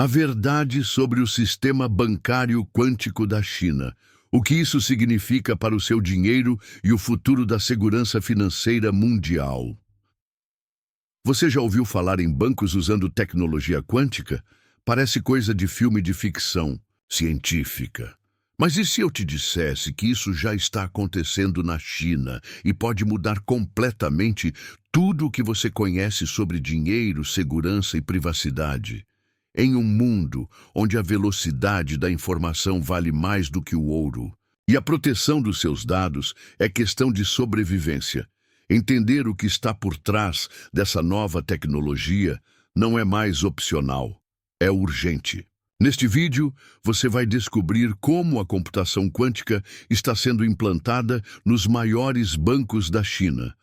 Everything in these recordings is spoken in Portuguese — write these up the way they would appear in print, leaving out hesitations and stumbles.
A verdade sobre o sistema bancário quântico da China. O que isso significa para o seu dinheiro e o futuro da segurança financeira mundial. Você já ouviu falar em bancos usando tecnologia quântica? Parece coisa de filme de ficção científica. Mas e se eu te dissesse que isso já está acontecendo na China e pode mudar completamente tudo o que você conhece sobre dinheiro, segurança e privacidade? Em um mundo onde a velocidade da informação vale mais do que o ouro, e a proteção dos seus dados é questão de sobrevivência, entender o que está por trás dessa nova tecnologia não é mais opcional, é urgente. Neste vídeo, você vai descobrir como a computação quântica está sendo implantada nos maiores bancos da China,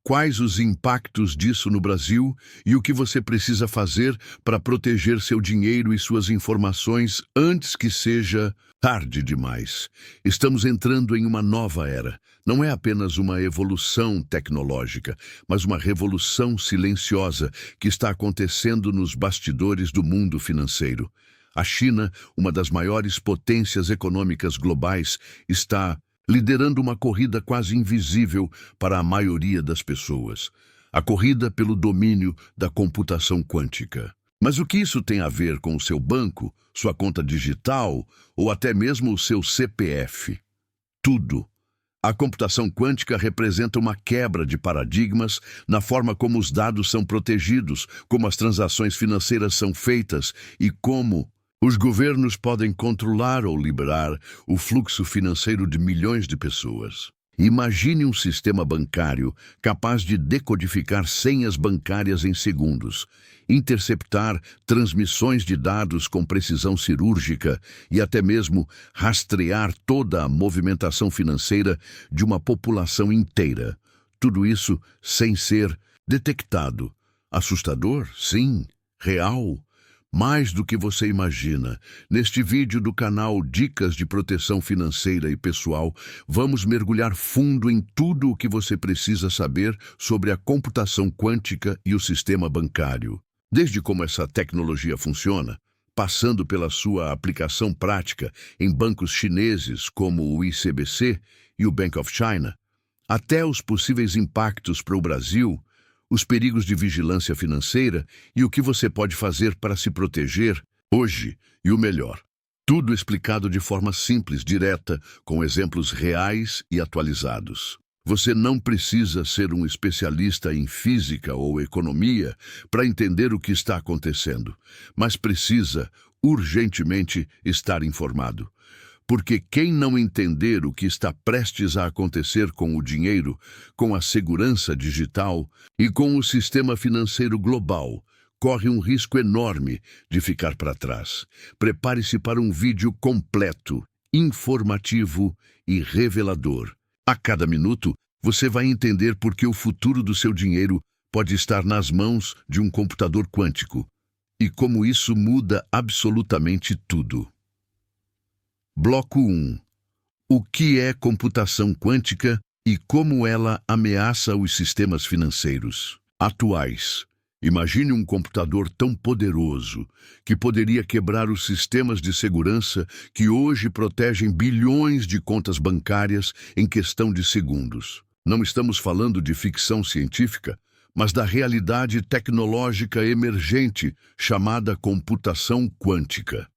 quais os impactos disso no Brasil e o que você precisa fazer para proteger seu dinheiro e suas informações antes que seja tarde demais. Estamos entrando em uma nova era. Não é apenas uma evolução tecnológica, mas uma revolução silenciosa que está acontecendo nos bastidores do mundo financeiro. A China, uma das maiores potências econômicas globais, está liderando uma corrida quase invisível para a maioria das pessoas. A corrida pelo domínio da computação quântica. Mas o que isso tem a ver com o seu banco, sua conta digital ou até mesmo o seu CPF? Tudo. A computação quântica representa uma quebra de paradigmas na forma como os dados são protegidos, como as transações financeiras são feitas e como os governos podem controlar ou liberar o fluxo financeiro de milhões de pessoas. Imagine um sistema bancário capaz de decodificar senhas bancárias em segundos, interceptar transmissões de dados com precisão cirúrgica e até mesmo rastrear toda a movimentação financeira de uma população inteira. Tudo isso sem ser detectado. Assustador? Sim. Real? Mais do que você imagina. Neste vídeo do canal Dicas de Proteção Financeira e Pessoal, vamos mergulhar fundo em tudo o que você precisa saber sobre a computação quântica e o sistema bancário. Desde como essa tecnologia funciona, passando pela sua aplicação prática em bancos chineses como o ICBC e o Bank of China, até os possíveis impactos para o Brasil, os perigos de vigilância financeira e o que você pode fazer para se proteger hoje e o melhor. Tudo explicado de forma simples, direta, com exemplos reais e atualizados. Você não precisa ser um especialista em física ou economia para entender o que está acontecendo, mas precisa urgentemente estar informado. Porque quem não entender o que está prestes a acontecer com o dinheiro, com a segurança digital e com o sistema financeiro global, corre um risco enorme de ficar para trás. Prepare-se para um vídeo completo, informativo e revelador. A cada minuto, você vai entender por que o futuro do seu dinheiro pode estar nas mãos de um computador quântico e como isso muda absolutamente tudo. Bloco 1. O que é computação quântica e como ela ameaça os sistemas financeiros atuais? Imagine um computador tão poderoso que poderia quebrar os sistemas de segurança que hoje protegem bilhões de contas bancárias em questão de segundos. Não estamos falando de ficção científica, mas da realidade tecnológica emergente chamada computação quântica.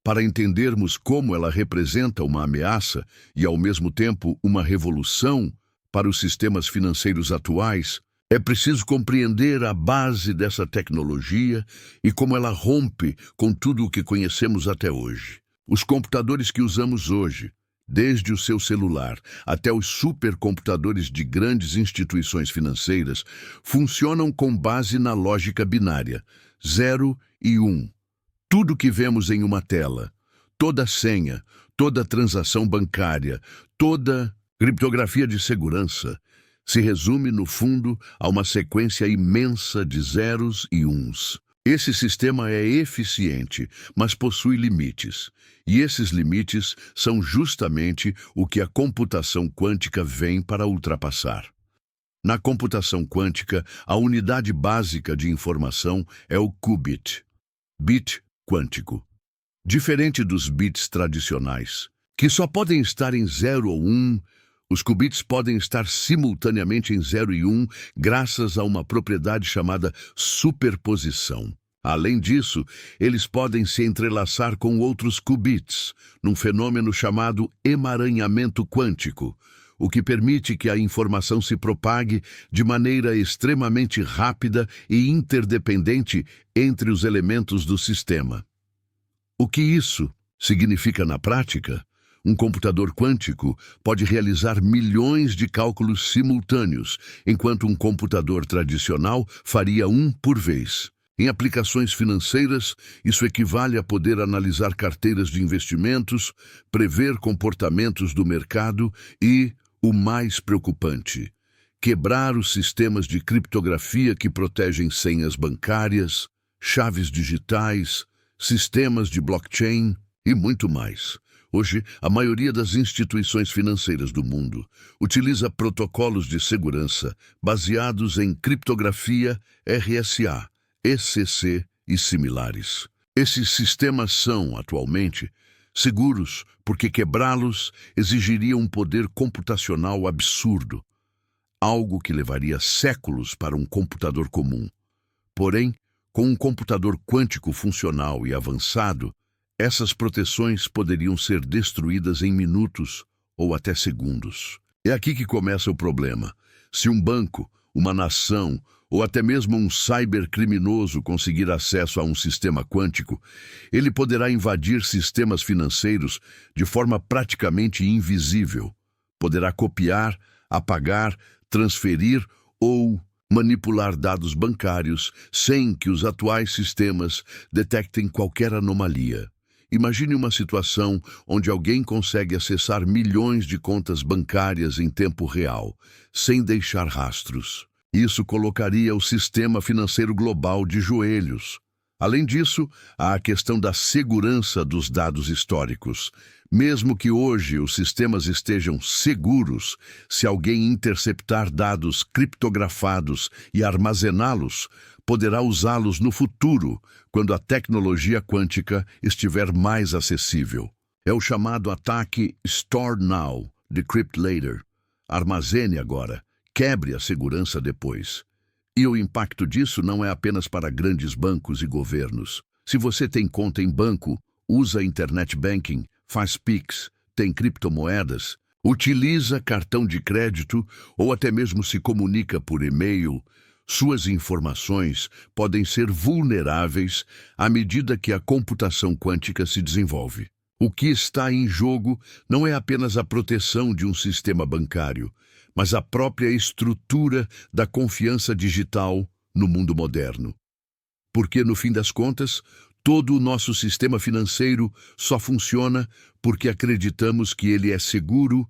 Para entendermos como ela representa uma ameaça e, ao mesmo tempo, uma revolução para os sistemas financeiros atuais, é preciso compreender a base dessa tecnologia e como ela rompe com tudo o que conhecemos até hoje. Os computadores que usamos hoje, desde o seu celular até os supercomputadores de grandes instituições financeiras, funcionam com base na lógica binária, 0 e 1. Tudo que vemos em uma tela, toda senha, toda transação bancária, toda criptografia de segurança, se resume, no fundo, a uma sequência imensa de zeros e uns. Esse sistema é eficiente, mas possui limites. E esses limites são justamente o que a computação quântica vem para ultrapassar. Na computação quântica, a unidade básica de informação é o qubit. Bit quântico. Diferente dos bits tradicionais, que só podem estar em 0 ou 1, os qubits podem estar simultaneamente em 0 e 1 graças a uma propriedade chamada superposição. Além disso, eles podem se entrelaçar com outros qubits, num fenômeno chamado emaranhamento quântico, o que permite que a informação se propague de maneira extremamente rápida e interdependente entre os elementos do sistema. O que isso significa na prática? Um computador quântico pode realizar milhões de cálculos simultâneos, enquanto um computador tradicional faria um por vez. Em aplicações financeiras, isso equivale a poder analisar carteiras de investimentos, prever comportamentos do mercado e, o mais preocupante, quebrar os sistemas de criptografia que protegem senhas bancárias, chaves digitais, sistemas de blockchain e muito mais. Hoje, a maioria das instituições financeiras do mundo utiliza protocolos de segurança baseados em criptografia RSA, ECC e similares. Esses sistemas são, atualmente, seguros porque quebrá-los exigiria um poder computacional absurdo, algo que levaria séculos para um computador comum. Porém, com um computador quântico funcional e avançado, essas proteções poderiam ser destruídas em minutos ou até segundos. É aqui que começa o problema. Se um banco, uma nação ou até mesmo um cybercriminoso conseguir acesso a um sistema quântico, ele poderá invadir sistemas financeiros de forma praticamente invisível. Poderá copiar, apagar, transferir ou manipular dados bancários sem que os atuais sistemas detectem qualquer anomalia. Imagine uma situação onde alguém consegue acessar milhões de contas bancárias em tempo real, sem deixar rastros. Isso colocaria o sistema financeiro global de joelhos. Além disso, há a questão da segurança dos dados históricos. Mesmo que hoje os sistemas estejam seguros, se alguém interceptar dados criptografados e armazená-los, poderá usá-los no futuro, quando a tecnologia quântica estiver mais acessível. É o chamado ataque Store Now, Decrypt Later. Armazene agora, quebre a segurança depois. E o impacto disso não é apenas para grandes bancos e governos. Se você tem conta em banco, usa internet banking, faz Pix, tem criptomoedas, utiliza cartão de crédito ou até mesmo se comunica por e-mail, suas informações podem ser vulneráveis à medida que a computação quântica se desenvolve. O que está em jogo não é apenas a proteção de um sistema bancário, mas a própria estrutura da confiança digital no mundo moderno. Porque, no fim das contas, todo o nosso sistema financeiro só funciona porque acreditamos que ele é seguro,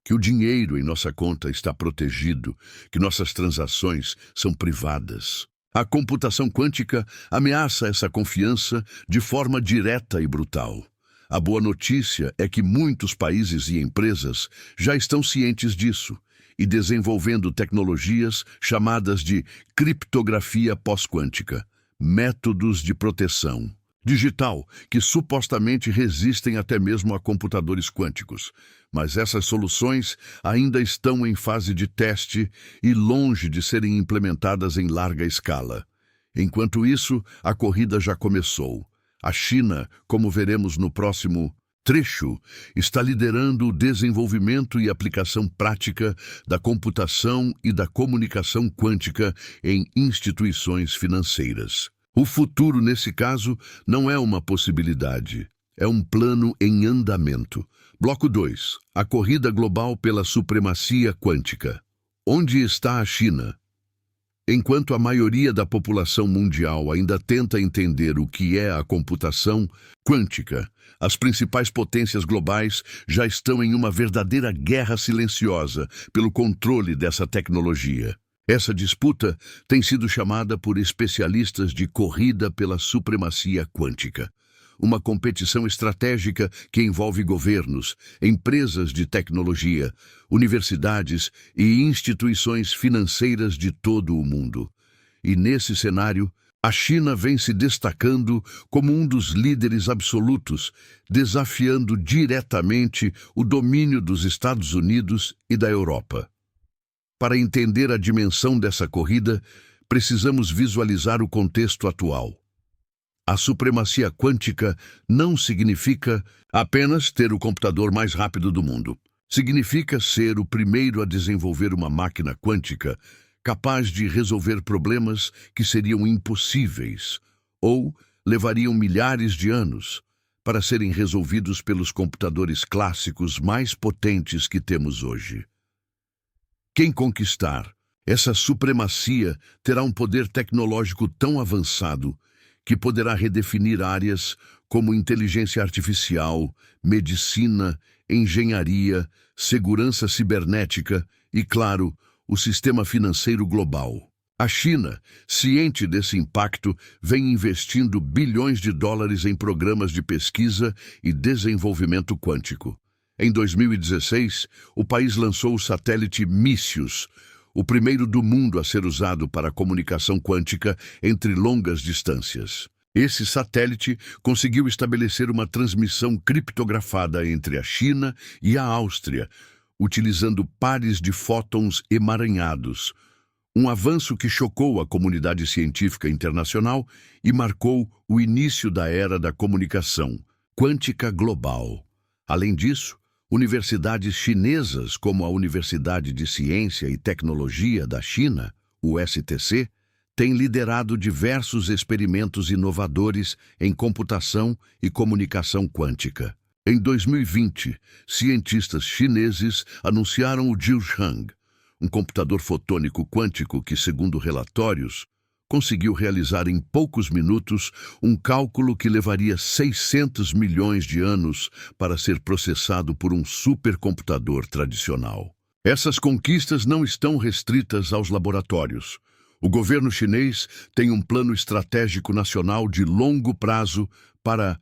que o dinheiro em nossa conta está protegido, que nossas transações são privadas. A computação quântica ameaça essa confiança de forma direta e brutal. A boa notícia é que muitos países e empresas já estão cientes disso e desenvolvendo tecnologias chamadas de criptografia pós-quântica, métodos de proteção digital que supostamente resistem até mesmo a computadores quânticos. Mas essas soluções ainda estão em fase de teste e longe de serem implementadas em larga escala. Enquanto isso, a corrida já começou. A China, como veremos no próximo trecho, está liderando o desenvolvimento e aplicação prática da computação e da comunicação quântica em instituições financeiras. O futuro, nesse caso, não é uma possibilidade, é um plano em andamento. Bloco 2. A corrida global pela supremacia quântica. Onde está a China? Enquanto a maioria da população mundial ainda tenta entender o que é a computação quântica, as principais potências globais já estão em uma verdadeira guerra silenciosa pelo controle dessa tecnologia. Essa disputa tem sido chamada por especialistas de corrida pela supremacia quântica. Uma competição estratégica que envolve governos, empresas de tecnologia, universidades e instituições financeiras de todo o mundo. E nesse cenário, A China vem se destacando como um dos líderes absolutos, desafiando diretamente o domínio dos Estados Unidos e da Europa. Para entender a dimensão dessa corrida, precisamos visualizar o contexto atual. A supremacia quântica não significa apenas ter o computador mais rápido do mundo. Significa ser o primeiro a desenvolver uma máquina quântica capaz de resolver problemas que seriam impossíveis ou levariam milhares de anos para serem resolvidos pelos computadores clássicos mais potentes que temos hoje. Quem conquistar essa supremacia terá um poder tecnológico tão avançado que poderá redefinir áreas como inteligência artificial, medicina, engenharia, segurança cibernética e, claro, o sistema financeiro global. A China, ciente desse impacto, vem investindo bilhões de dólares em programas de pesquisa e desenvolvimento quântico. Em 2016, o país lançou o satélite Mícius, o primeiro do mundo a ser usado para a comunicação quântica entre longas distâncias. Esse satélite conseguiu estabelecer uma transmissão criptografada entre a China e a Áustria, utilizando pares de fótons emaranhados, um avanço que chocou a comunidade científica internacional e marcou o início da era da comunicação quântica global. Além disso, universidades chinesas como a Universidade de Ciência e Tecnologia da China, o STC, têm liderado diversos experimentos inovadores em computação e comunicação quântica. Em 2020, cientistas chineses anunciaram o Jiushang, um computador fotônico quântico que, segundo relatórios, conseguiu realizar em poucos minutos um cálculo que levaria 600 milhões de anos para ser processado por um supercomputador tradicional. Essas conquistas não estão restritas aos laboratórios. O governo chinês tem um plano estratégico nacional de longo prazo para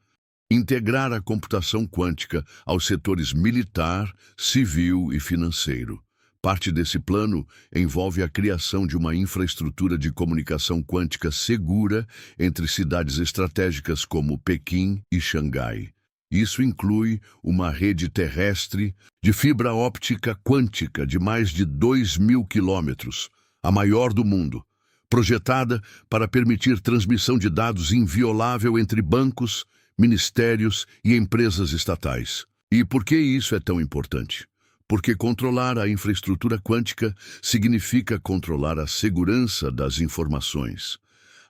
integrar a computação quântica aos setores militar, civil e financeiro. Parte desse plano envolve a criação de uma infraestrutura de comunicação quântica segura entre cidades estratégicas como Pequim e Xangai. Isso inclui uma rede terrestre de fibra óptica quântica de mais de 2.000 quilômetros, a maior do mundo, projetada para permitir transmissão de dados inviolável entre bancos, ministérios e empresas estatais. E por que isso é tão importante? Porque controlar a infraestrutura quântica significa controlar a segurança das informações,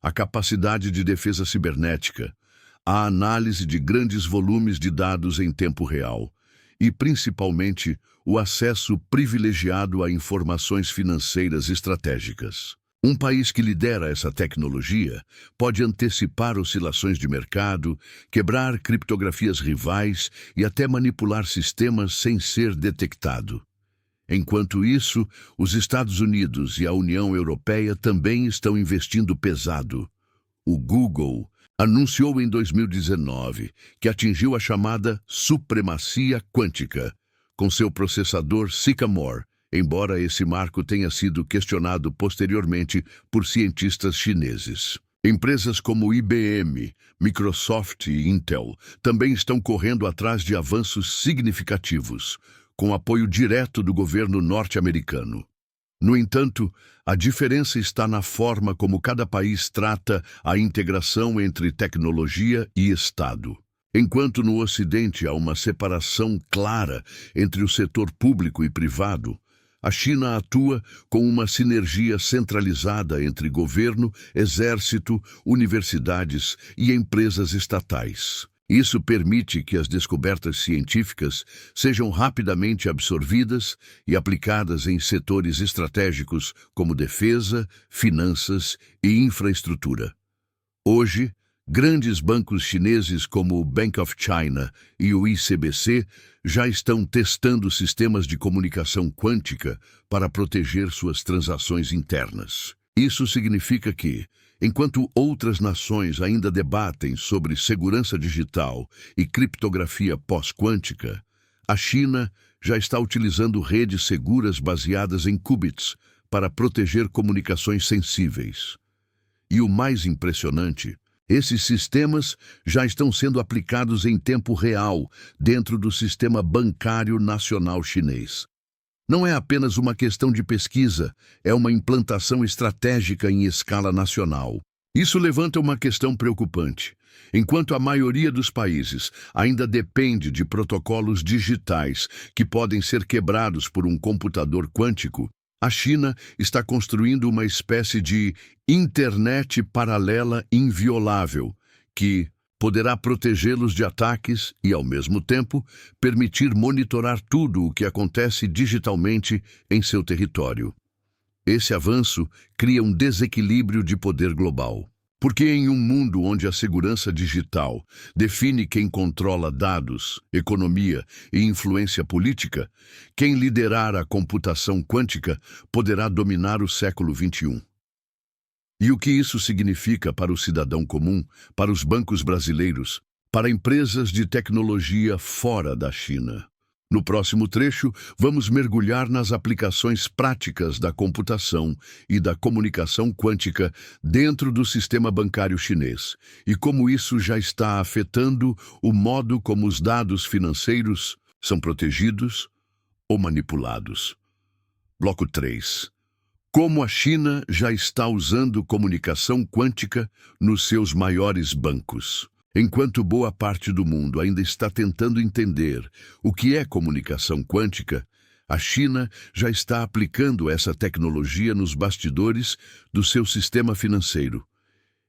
a capacidade de defesa cibernética, a análise de grandes volumes de dados em tempo real e, principalmente, o acesso privilegiado a informações financeiras estratégicas. Um país que lidera essa tecnologia pode antecipar oscilações de mercado, quebrar criptografias rivais e até manipular sistemas sem ser detectado. Enquanto isso, os Estados Unidos e a União Europeia também estão investindo pesado. O Google anunciou em 2019 que atingiu a chamada supremacia quântica com seu processador Sycamore, embora esse marco tenha sido questionado posteriormente por cientistas chineses. Empresas como IBM, Microsoft e Intel também estão correndo atrás de avanços significativos, com apoio direto do governo norte-americano. No entanto, a diferença está na forma como cada país trata a integração entre tecnologia e Estado. Enquanto no Ocidente há uma separação clara entre o setor público e privado, a China atua com uma sinergia centralizada entre governo, exército, universidades e empresas estatais. Isso permite que as descobertas científicas sejam rapidamente absorvidas e aplicadas em setores estratégicos como defesa, finanças e infraestrutura. Hoje, grandes bancos chineses como o Bank of China e o ICBC já estão testando sistemas de comunicação quântica para proteger suas transações internas. Isso significa que, enquanto outras nações ainda debatem sobre segurança digital e criptografia pós-quântica, a China já está utilizando redes seguras baseadas em qubits para proteger comunicações sensíveis. E o mais impressionante, esses sistemas já estão sendo aplicados em tempo real dentro do sistema bancário nacional chinês. Não é apenas uma questão de pesquisa, é uma implantação estratégica em escala nacional. Isso levanta uma questão preocupante. Enquanto a maioria dos países ainda depende de protocolos digitais que podem ser quebrados por um computador quântico, a China está construindo uma espécie de internet paralela inviolável, que poderá protegê-los de ataques e, ao mesmo tempo, permitir monitorar tudo o que acontece digitalmente em seu território. Esse avanço cria um desequilíbrio de poder global. Porque em um mundo onde a segurança digital define quem controla dados, economia e influência política, quem liderar a computação quântica poderá dominar o século XXI. E o que isso significa para o cidadão comum, para os bancos brasileiros, para empresas de tecnologia fora da China? No próximo trecho, vamos mergulhar nas aplicações práticas da computação e da comunicação quântica dentro do sistema bancário chinês e como isso já está afetando o modo como os dados financeiros são protegidos ou manipulados. Bloco 3. Como a China já está usando comunicação quântica nos seus maiores bancos. Enquanto boa parte do mundo ainda está tentando entender o que é comunicação quântica, a China já está aplicando essa tecnologia nos bastidores do seu sistema financeiro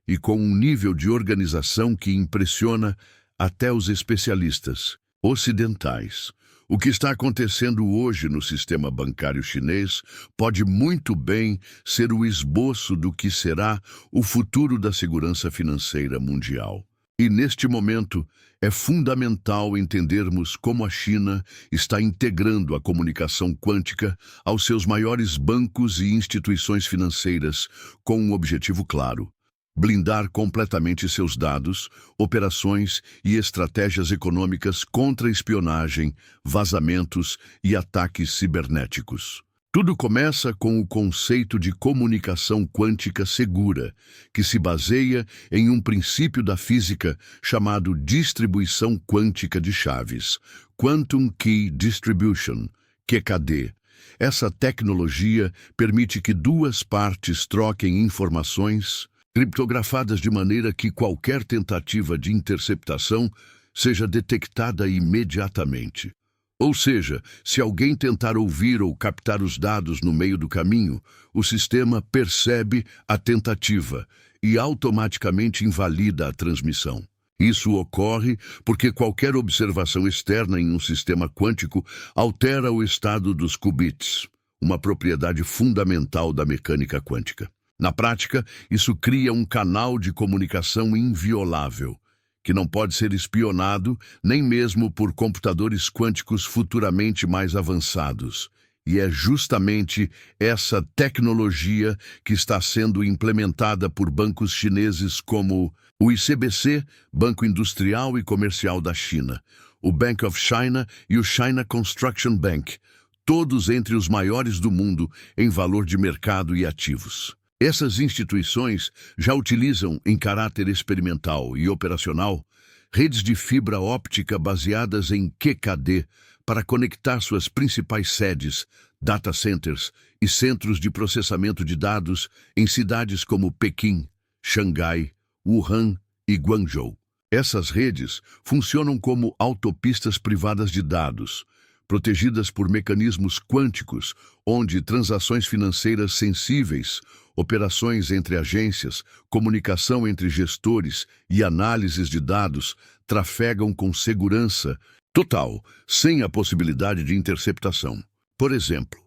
e com um nível de organização que impressiona até os especialistas ocidentais. O que está acontecendo hoje no sistema bancário chinês pode muito bem ser o esboço do que será o futuro da segurança financeira mundial. E neste momento, é fundamental entendermos como a China está integrando a comunicação quântica aos seus maiores bancos e instituições financeiras com um objetivo claro: blindar completamente seus dados, operações e estratégias econômicas contra espionagem, vazamentos e ataques cibernéticos. Tudo começa com o conceito de comunicação quântica segura, que se baseia em um princípio da física chamado distribuição quântica de chaves, Quantum Key Distribution, QKD. Essa tecnologia permite que duas partes troquem informações criptografadas de maneira que qualquer tentativa de interceptação seja detectada imediatamente. Ou seja, se alguém tentar ouvir ou captar os dados no meio do caminho, o sistema percebe a tentativa e automaticamente invalida a transmissão. Isso ocorre porque qualquer observação externa em um sistema quântico altera o estado dos qubits, uma propriedade fundamental da mecânica quântica. Na prática, isso cria um canal de comunicação inviolável, que não pode ser espionado nem mesmo por computadores quânticos futuramente mais avançados. E é justamente essa tecnologia que está sendo implementada por bancos chineses como o ICBC, Banco Industrial e Comercial da China, o Bank of China e o China Construction Bank, todos entre os maiores do mundo em valor de mercado e ativos. Essas instituições já utilizam, em caráter experimental e operacional, redes de fibra óptica baseadas em QKD para conectar suas principais sedes, data centers e centros de processamento de dados em cidades como Pequim, Xangai, Wuhan e Guangzhou. Essas redes funcionam como autopistas privadas de dados, protegidas por mecanismos quânticos, onde transações financeiras sensíveis, operações entre agências, comunicação entre gestores e análises de dados trafegam com segurança total, sem a possibilidade de interceptação. Por exemplo,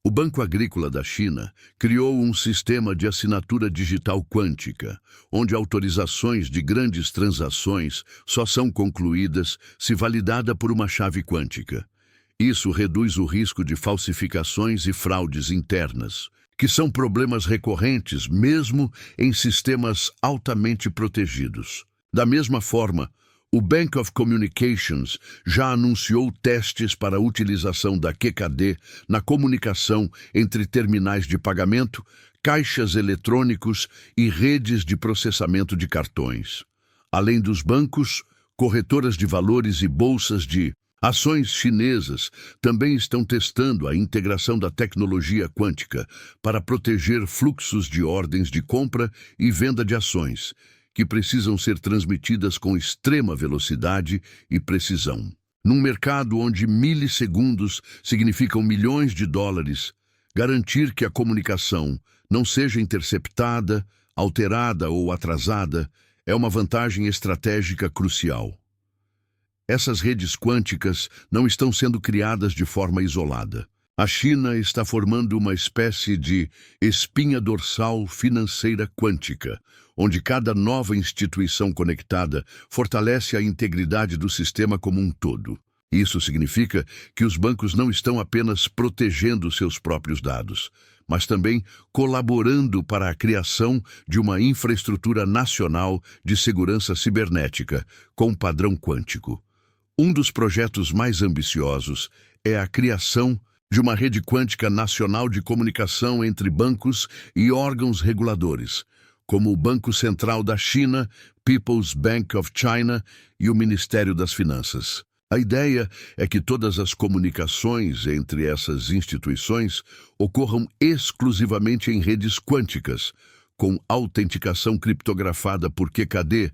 o Banco Agrícola da China criou um sistema de assinatura digital quântica, onde autorizações de grandes transações só são concluídas se validada por uma chave quântica. Isso reduz o risco de falsificações e fraudes internas, que são problemas recorrentes mesmo em sistemas altamente protegidos. Da mesma forma, o Bank of Communications já anunciou testes para a utilização da QKD na comunicação entre terminais de pagamento, caixas eletrônicos e redes de processamento de cartões. Além dos bancos, corretoras de valores e bolsas de ações chinesas também estão testando a integração da tecnologia quântica para proteger fluxos de ordens de compra e venda de ações, que precisam ser transmitidas com extrema velocidade e precisão. Num mercado onde milissegundos significam milhões de dólares, garantir que a comunicação não seja interceptada, alterada ou atrasada é uma vantagem estratégica crucial. Essas redes quânticas não estão sendo criadas de forma isolada. A China está formando uma espécie de espinha dorsal financeira quântica, onde cada nova instituição conectada fortalece a integridade do sistema como um todo. Isso significa que os bancos não estão apenas protegendo seus próprios dados, mas também colaborando para a criação de uma infraestrutura nacional de segurança cibernética com padrão quântico. Um dos projetos mais ambiciosos é a criação de uma rede quântica nacional de comunicação entre bancos e órgãos reguladores, como o Banco Central da China, People's Bank of China e o Ministério das Finanças. A ideia é que todas as comunicações entre essas instituições ocorram exclusivamente em redes quânticas, com autenticação criptografada por QKD,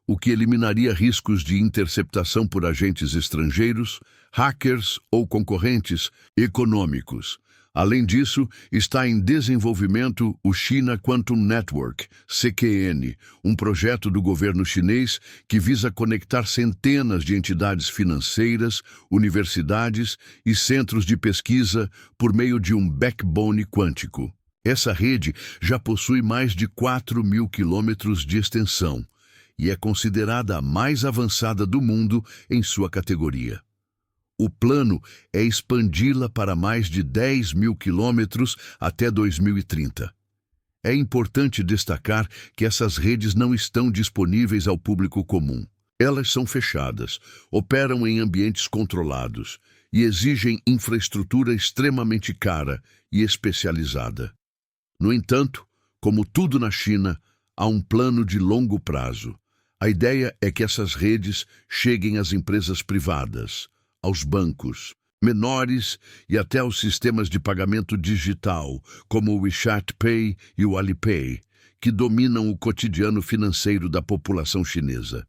o que eliminaria riscos de interceptação por agentes estrangeiros, hackers ou concorrentes econômicos. Além disso, está em desenvolvimento o China Quantum Network, CQN, um projeto do governo chinês que visa conectar centenas de entidades financeiras, universidades e centros de pesquisa por meio de um backbone quântico. Essa rede já possui mais de 4.000 quilômetros de extensão e é considerada a mais avançada do mundo em sua categoria. O plano é expandi-la para mais de 10.000 quilômetros até 2030. É importante destacar que essas redes não estão disponíveis ao público comum. Elas são fechadas, operam em ambientes controlados e exigem infraestrutura extremamente cara e especializada. No entanto, como tudo na China, há um plano de longo prazo. A ideia é que essas redes cheguem às empresas privadas, aos bancos menores e até aos sistemas de pagamento digital, como o WeChat Pay e o Alipay, que dominam o cotidiano financeiro da população chinesa.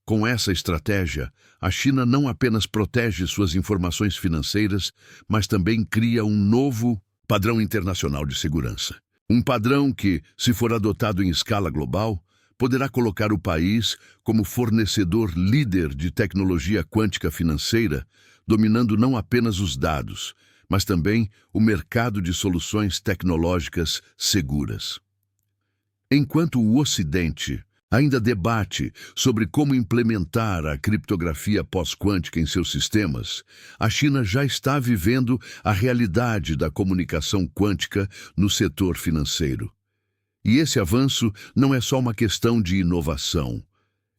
Com essa estratégia, a China não apenas protege suas informações financeiras, mas também cria um novo padrão internacional de segurança. Um padrão que, se for adotado em escala global, poderá colocar o país como fornecedor líder de tecnologia quântica financeira, dominando não apenas os dados, mas também o mercado de soluções tecnológicas seguras. Enquanto o Ocidente ainda debate sobre como implementar a criptografia pós-quântica em seus sistemas, a China já está vivendo a realidade da comunicação quântica no setor financeiro. E esse avanço não é só uma questão de inovação,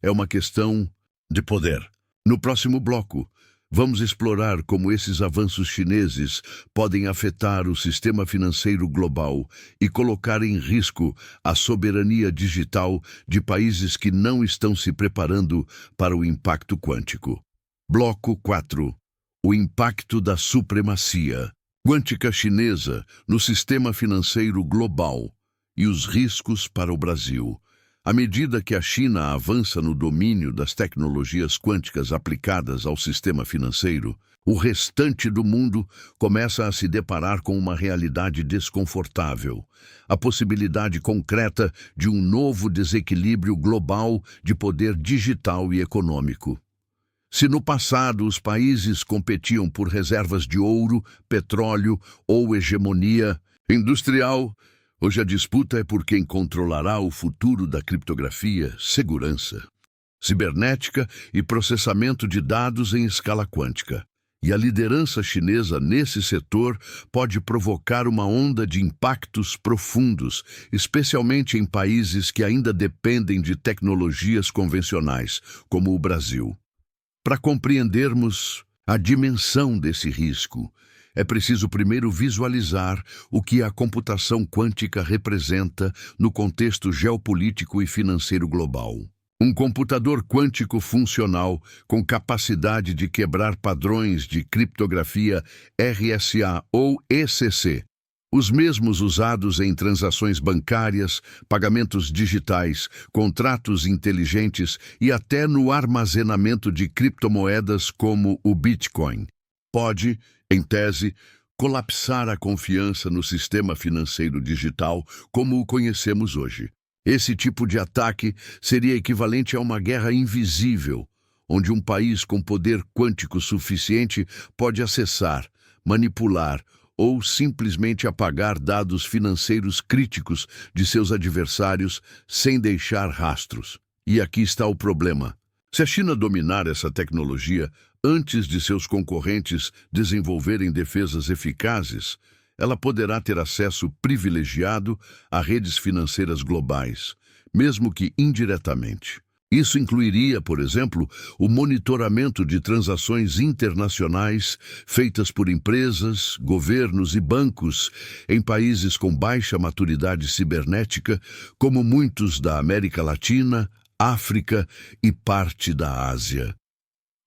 é uma questão de poder. No próximo bloco, vamos explorar como esses avanços chineses podem afetar o sistema financeiro global e colocar em risco a soberania digital de países que não estão se preparando para o impacto quântico. Bloco 4. O impacto da supremacia quântica chinesa no sistema financeiro global e os riscos para o Brasil. À medida que a China avança no domínio das tecnologias quânticas aplicadas ao sistema financeiro, o restante do mundo começa a se deparar com uma realidade desconfortável, a possibilidade concreta de um novo desequilíbrio global de poder digital e econômico. Se no passado os países competiam por reservas de ouro, petróleo ou hegemonia industrial, hoje a disputa é por quem controlará o futuro da criptografia, segurança, cibernética e processamento de dados em escala quântica. E a liderança chinesa nesse setor pode provocar uma onda de impactos profundos, especialmente em países que ainda dependem de tecnologias convencionais, como o Brasil. Para compreendermos a dimensão desse risco, é preciso primeiro visualizar o que a computação quântica representa no contexto geopolítico e financeiro global. Um computador quântico funcional com capacidade de quebrar padrões de criptografia RSA ou ECC, os mesmos usados em transações bancárias, pagamentos digitais, contratos inteligentes e até no armazenamento de criptomoedas como o Bitcoin, pode, em tese, colapsar a confiança no sistema financeiro digital como o conhecemos hoje. Esse tipo de ataque seria equivalente a uma guerra invisível, onde um país com poder quântico suficiente pode acessar, manipular ou simplesmente apagar dados financeiros críticos de seus adversários sem deixar rastros. E aqui está o problema. Se a China dominar essa tecnologia antes de seus concorrentes desenvolverem defesas eficazes, ela poderá ter acesso privilegiado a redes financeiras globais, mesmo que indiretamente. Isso incluiria, por exemplo, o monitoramento de transações internacionais feitas por empresas, governos e bancos em países com baixa maturidade cibernética, como muitos da América Latina, África e parte da Ásia.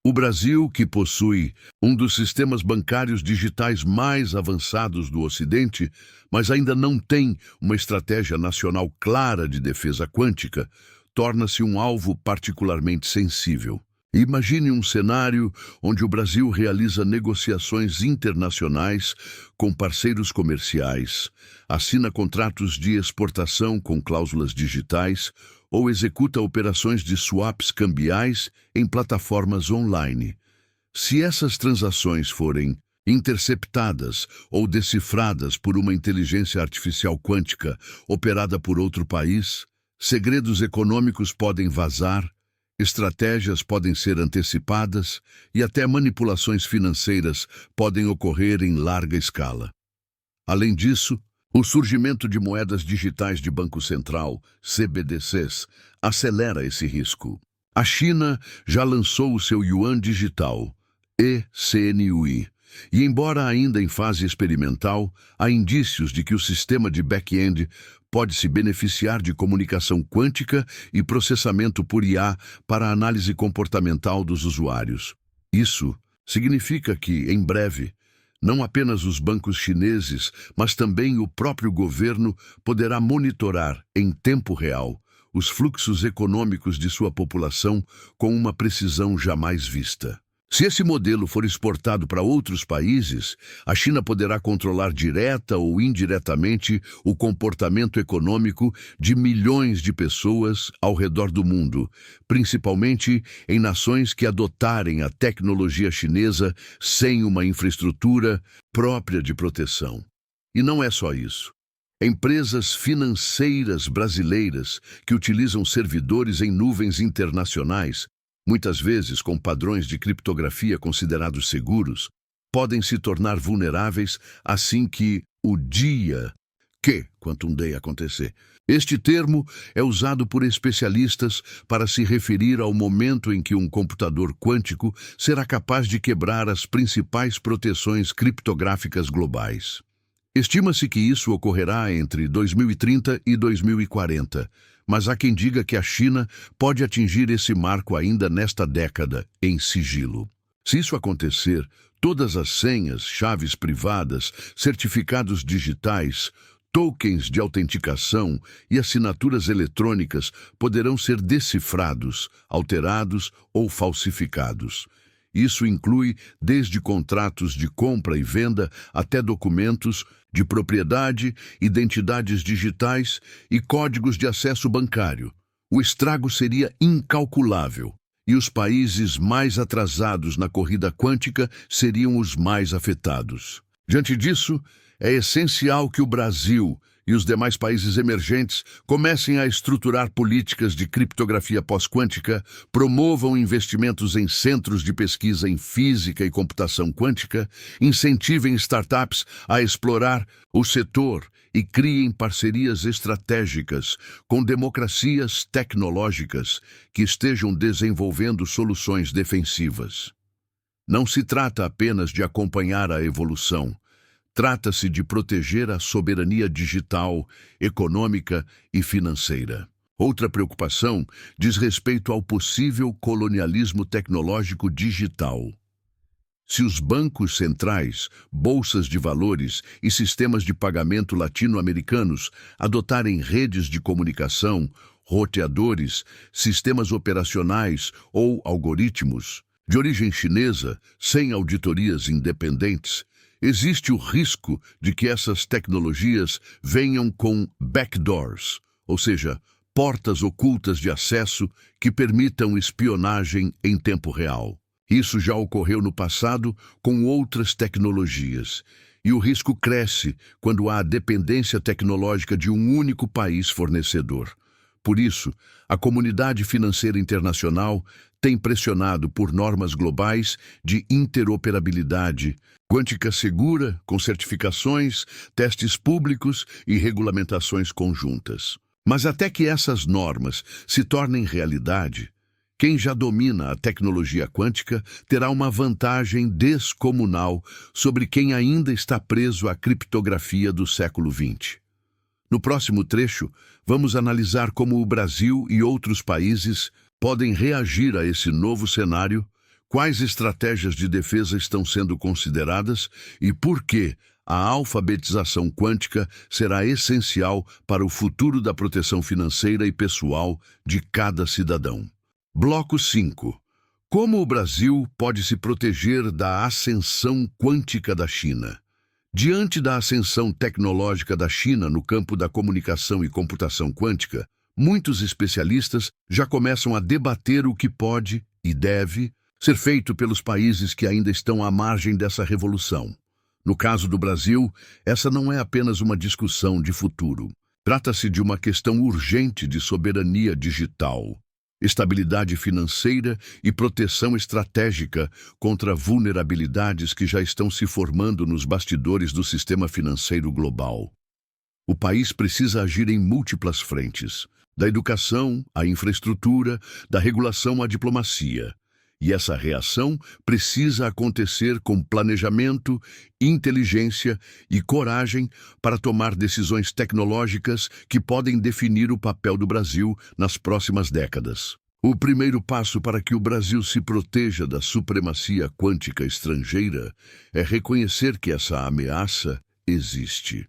O Brasil, que possui um dos sistemas bancários digitais mais avançados do Ocidente, mas ainda não tem uma estratégia nacional clara de defesa quântica, torna-se um alvo particularmente sensível. Imagine um cenário onde o Brasil realiza negociações internacionais com parceiros comerciais, assina contratos de exportação com cláusulas digitais ou executa operações de swaps cambiais em plataformas online. Se essas transações forem interceptadas ou decifradas por uma inteligência artificial quântica operada por outro país, segredos econômicos podem vazar, estratégias podem ser antecipadas e até manipulações financeiras podem ocorrer em larga escala. Além disso, o surgimento de moedas digitais de Banco Central, CBDCs, acelera esse risco. A China já lançou o seu Yuan Digital, ECNY, e embora ainda em fase experimental, há indícios de que o sistema de back-end pode se beneficiar de comunicação quântica e processamento por IA para a análise comportamental dos usuários. Isso significa que, em breve, não apenas os bancos chineses, mas também o próprio governo poderá monitorar, em tempo real, os fluxos econômicos de sua população com uma precisão jamais vista. Se esse modelo for exportado para outros países, a China poderá controlar direta ou indiretamente o comportamento econômico de milhões de pessoas ao redor do mundo, principalmente em nações que adotarem a tecnologia chinesa sem uma infraestrutura própria de proteção. E não é só isso. Empresas financeiras brasileiras que utilizam servidores em nuvens internacionais, muitas vezes com padrões de criptografia considerados seguros, podem se tornar vulneráveis assim que o dia que Quantum Day acontecer. Este termo é usado por especialistas para se referir ao momento em que um computador quântico será capaz de quebrar as principais proteções criptográficas globais. Estima-se que isso ocorrerá entre 2030 e 2040, mas há quem diga que a China pode atingir esse marco ainda nesta década, em sigilo. Se isso acontecer, todas as senhas, chaves privadas, certificados digitais, tokens de autenticação e assinaturas eletrônicas poderão ser decifrados, alterados ou falsificados. Isso inclui desde contratos de compra e venda até documentos de propriedade, identidades digitais e códigos de acesso bancário. O estrago seria incalculável, e os países mais atrasados na corrida quântica seriam os mais afetados. Diante disso, é essencial que o Brasil e os demais países emergentes comecem a estruturar políticas de criptografia pós-quântica, promovam investimentos em centros de pesquisa em física e computação quântica, incentivem startups a explorar o setor e criem parcerias estratégicas com democracias tecnológicas que estejam desenvolvendo soluções defensivas. Não se trata apenas de acompanhar a evolução. Trata-se de proteger a soberania digital, econômica e financeira. Outra preocupação diz respeito ao possível colonialismo tecnológico digital. Se os bancos centrais, bolsas de valores e sistemas de pagamento latino-americanos adotarem redes de comunicação, roteadores, sistemas operacionais ou algoritmos de origem chinesa, sem auditorias independentes, existe o risco de que essas tecnologias venham com backdoors, ou seja, portas ocultas de acesso que permitam espionagem em tempo real. Isso já ocorreu no passado com outras tecnologias, e o risco cresce quando há dependência tecnológica de um único país fornecedor. Por isso, a comunidade financeira internacional tem pressionado por normas globais de interoperabilidade quântica segura, com certificações, testes públicos e regulamentações conjuntas. Mas até que essas normas se tornem realidade, quem já domina a tecnologia quântica terá uma vantagem descomunal sobre quem ainda está preso à criptografia do século XX. No próximo trecho, vamos analisar como o Brasil e outros países podem reagir a esse novo cenário, quais estratégias de defesa estão sendo consideradas e por que a alfabetização quântica será essencial para o futuro da proteção financeira e pessoal de cada cidadão. Bloco 5. Como o Brasil pode se proteger da ascensão quântica da China? Diante da ascensão tecnológica da China no campo da comunicação e computação quântica, muitos especialistas já começam a debater o que pode e deve ser feito pelos países que ainda estão à margem dessa revolução. No caso do Brasil, essa não é apenas uma discussão de futuro. Trata-se de uma questão urgente de soberania digital, estabilidade financeira e proteção estratégica contra vulnerabilidades que já estão se formando nos bastidores do sistema financeiro global. O país precisa agir em múltiplas frentes, da educação à infraestrutura, da regulação à diplomacia. E essa reação precisa acontecer com planejamento, inteligência e coragem para tomar decisões tecnológicas que podem definir o papel do Brasil nas próximas décadas. O primeiro passo para que o Brasil se proteja da supremacia quântica estrangeira é reconhecer que essa ameaça existe.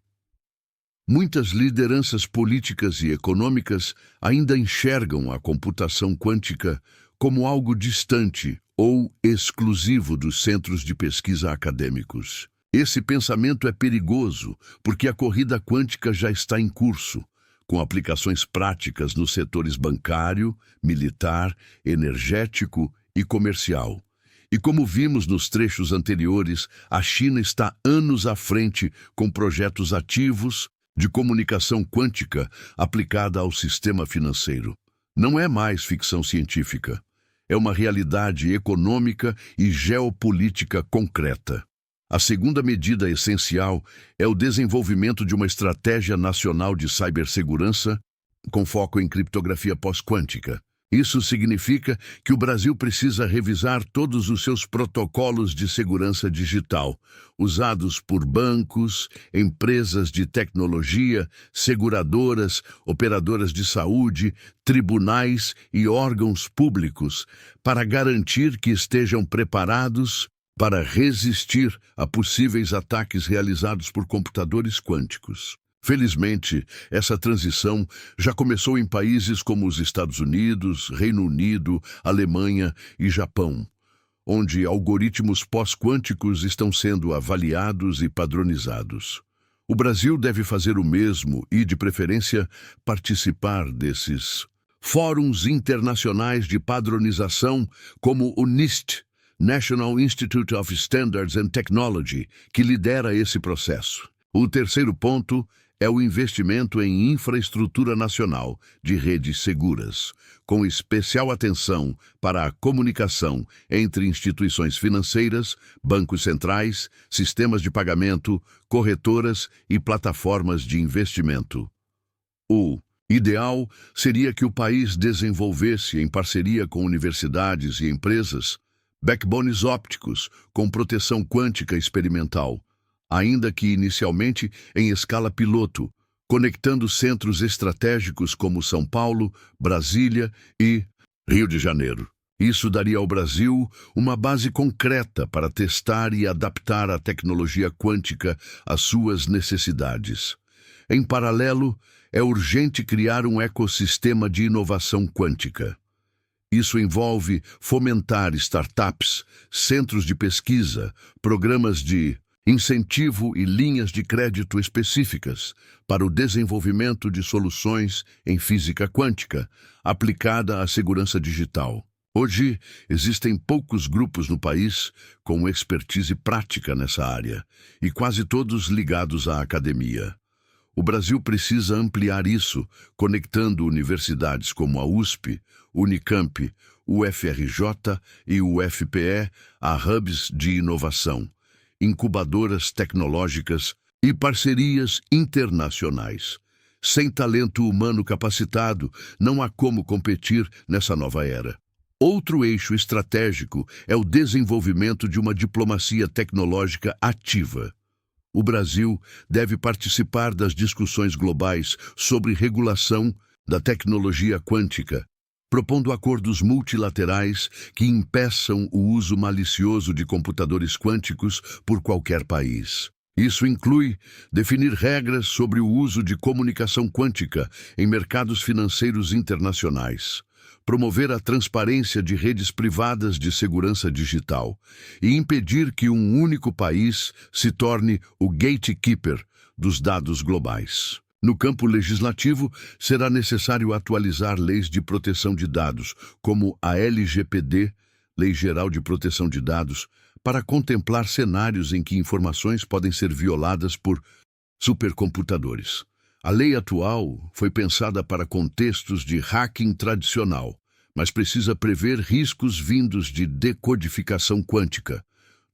Muitas lideranças políticas e econômicas ainda enxergam a computação quântica como algo distante ou exclusivo dos centros de pesquisa acadêmicos. Esse pensamento é perigoso porque a corrida quântica já está em curso, com aplicações práticas nos setores bancário, militar, energético e comercial. E como vimos nos trechos anteriores, a China está anos à frente com projetos ativos de comunicação quântica aplicada ao sistema financeiro. Não é mais ficção científica. É uma realidade econômica e geopolítica concreta. A segunda medida essencial é o desenvolvimento de uma estratégia nacional de cibersegurança com foco em criptografia pós-quântica. Isso significa que o Brasil precisa revisar todos os seus protocolos de segurança digital, usados por bancos, empresas de tecnologia, seguradoras, operadoras de saúde, tribunais e órgãos públicos, para garantir que estejam preparados para resistir a possíveis ataques realizados por computadores quânticos. Felizmente, essa transição já começou em países como os Estados Unidos, Reino Unido, Alemanha e Japão, onde algoritmos pós-quânticos estão sendo avaliados e padronizados. O Brasil deve fazer o mesmo e, de preferência, participar desses fóruns internacionais de padronização como o NIST, National Institute of Standards and Technology, que lidera esse processo. O terceiro ponto é o investimento em infraestrutura nacional de redes seguras, com especial atenção para a comunicação entre instituições financeiras, bancos centrais, sistemas de pagamento, corretoras e plataformas de investimento. O ideal seria que o país desenvolvesse, em parceria com universidades e empresas, backbones ópticos com proteção quântica experimental, ainda que inicialmente em escala piloto, conectando centros estratégicos como São Paulo, Brasília e Rio de Janeiro. Isso daria ao Brasil uma base concreta para testar e adaptar a tecnologia quântica às suas necessidades. Em paralelo, é urgente criar um ecossistema de inovação quântica. Isso envolve fomentar startups, centros de pesquisa, programas de incentivo e linhas de crédito específicas para o desenvolvimento de soluções em física quântica aplicada à segurança digital. Hoje, existem poucos grupos no país com expertise prática nessa área, e quase todos ligados à academia. O Brasil precisa ampliar isso, conectando universidades como a USP, Unicamp, UFRJ e UFPE a hubs de inovação, incubadoras tecnológicas e parcerias internacionais. Sem talento humano capacitado, não há como competir nessa nova era. Outro eixo estratégico é o desenvolvimento de uma diplomacia tecnológica ativa. O Brasil deve participar das discussões globais sobre regulação da tecnologia quântica, propondo acordos multilaterais que impeçam o uso malicioso de computadores quânticos por qualquer país. Isso inclui definir regras sobre o uso de comunicação quântica em mercados financeiros internacionais, promover a transparência de redes privadas de segurança digital e impedir que um único país se torne o gatekeeper dos dados globais. No campo legislativo, será necessário atualizar leis de proteção de dados, como a LGPD, Lei Geral de Proteção de Dados, para contemplar cenários em que informações podem ser violadas por supercomputadores. A lei atual foi pensada para contextos de hacking tradicional, mas precisa prever riscos vindos de decodificação quântica,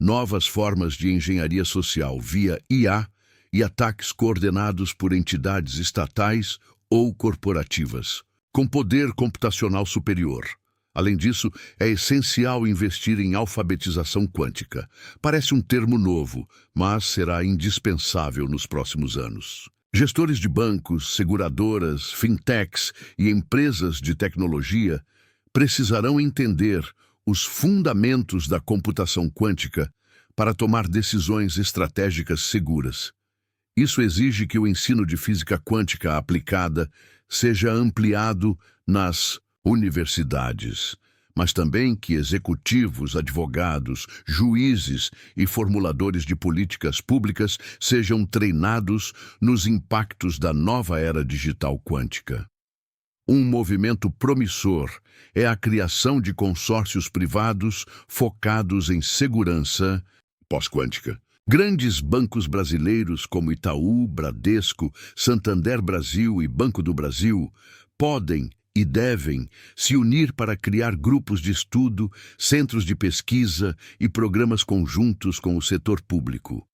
novas formas de engenharia social via IA e ataques coordenados por entidades estatais ou corporativas, com poder computacional superior. Além disso, é essencial investir em alfabetização quântica. Parece um termo novo, mas será indispensável nos próximos anos. Gestores de bancos, seguradoras, fintechs e empresas de tecnologia precisarão entender os fundamentos da computação quântica para tomar decisões estratégicas seguras. Isso exige que o ensino de física quântica aplicada seja ampliado nas universidades, mas também que executivos, advogados, juízes e formuladores de políticas públicas sejam treinados nos impactos da nova era digital quântica. Um movimento promissor é a criação de consórcios privados focados em segurança pós-quântica. Grandes bancos brasileiros como Itaú, Bradesco, Santander Brasil e Banco do Brasil podem e devem se unir para criar grupos de estudo, centros de pesquisa e programas conjuntos com o setor público.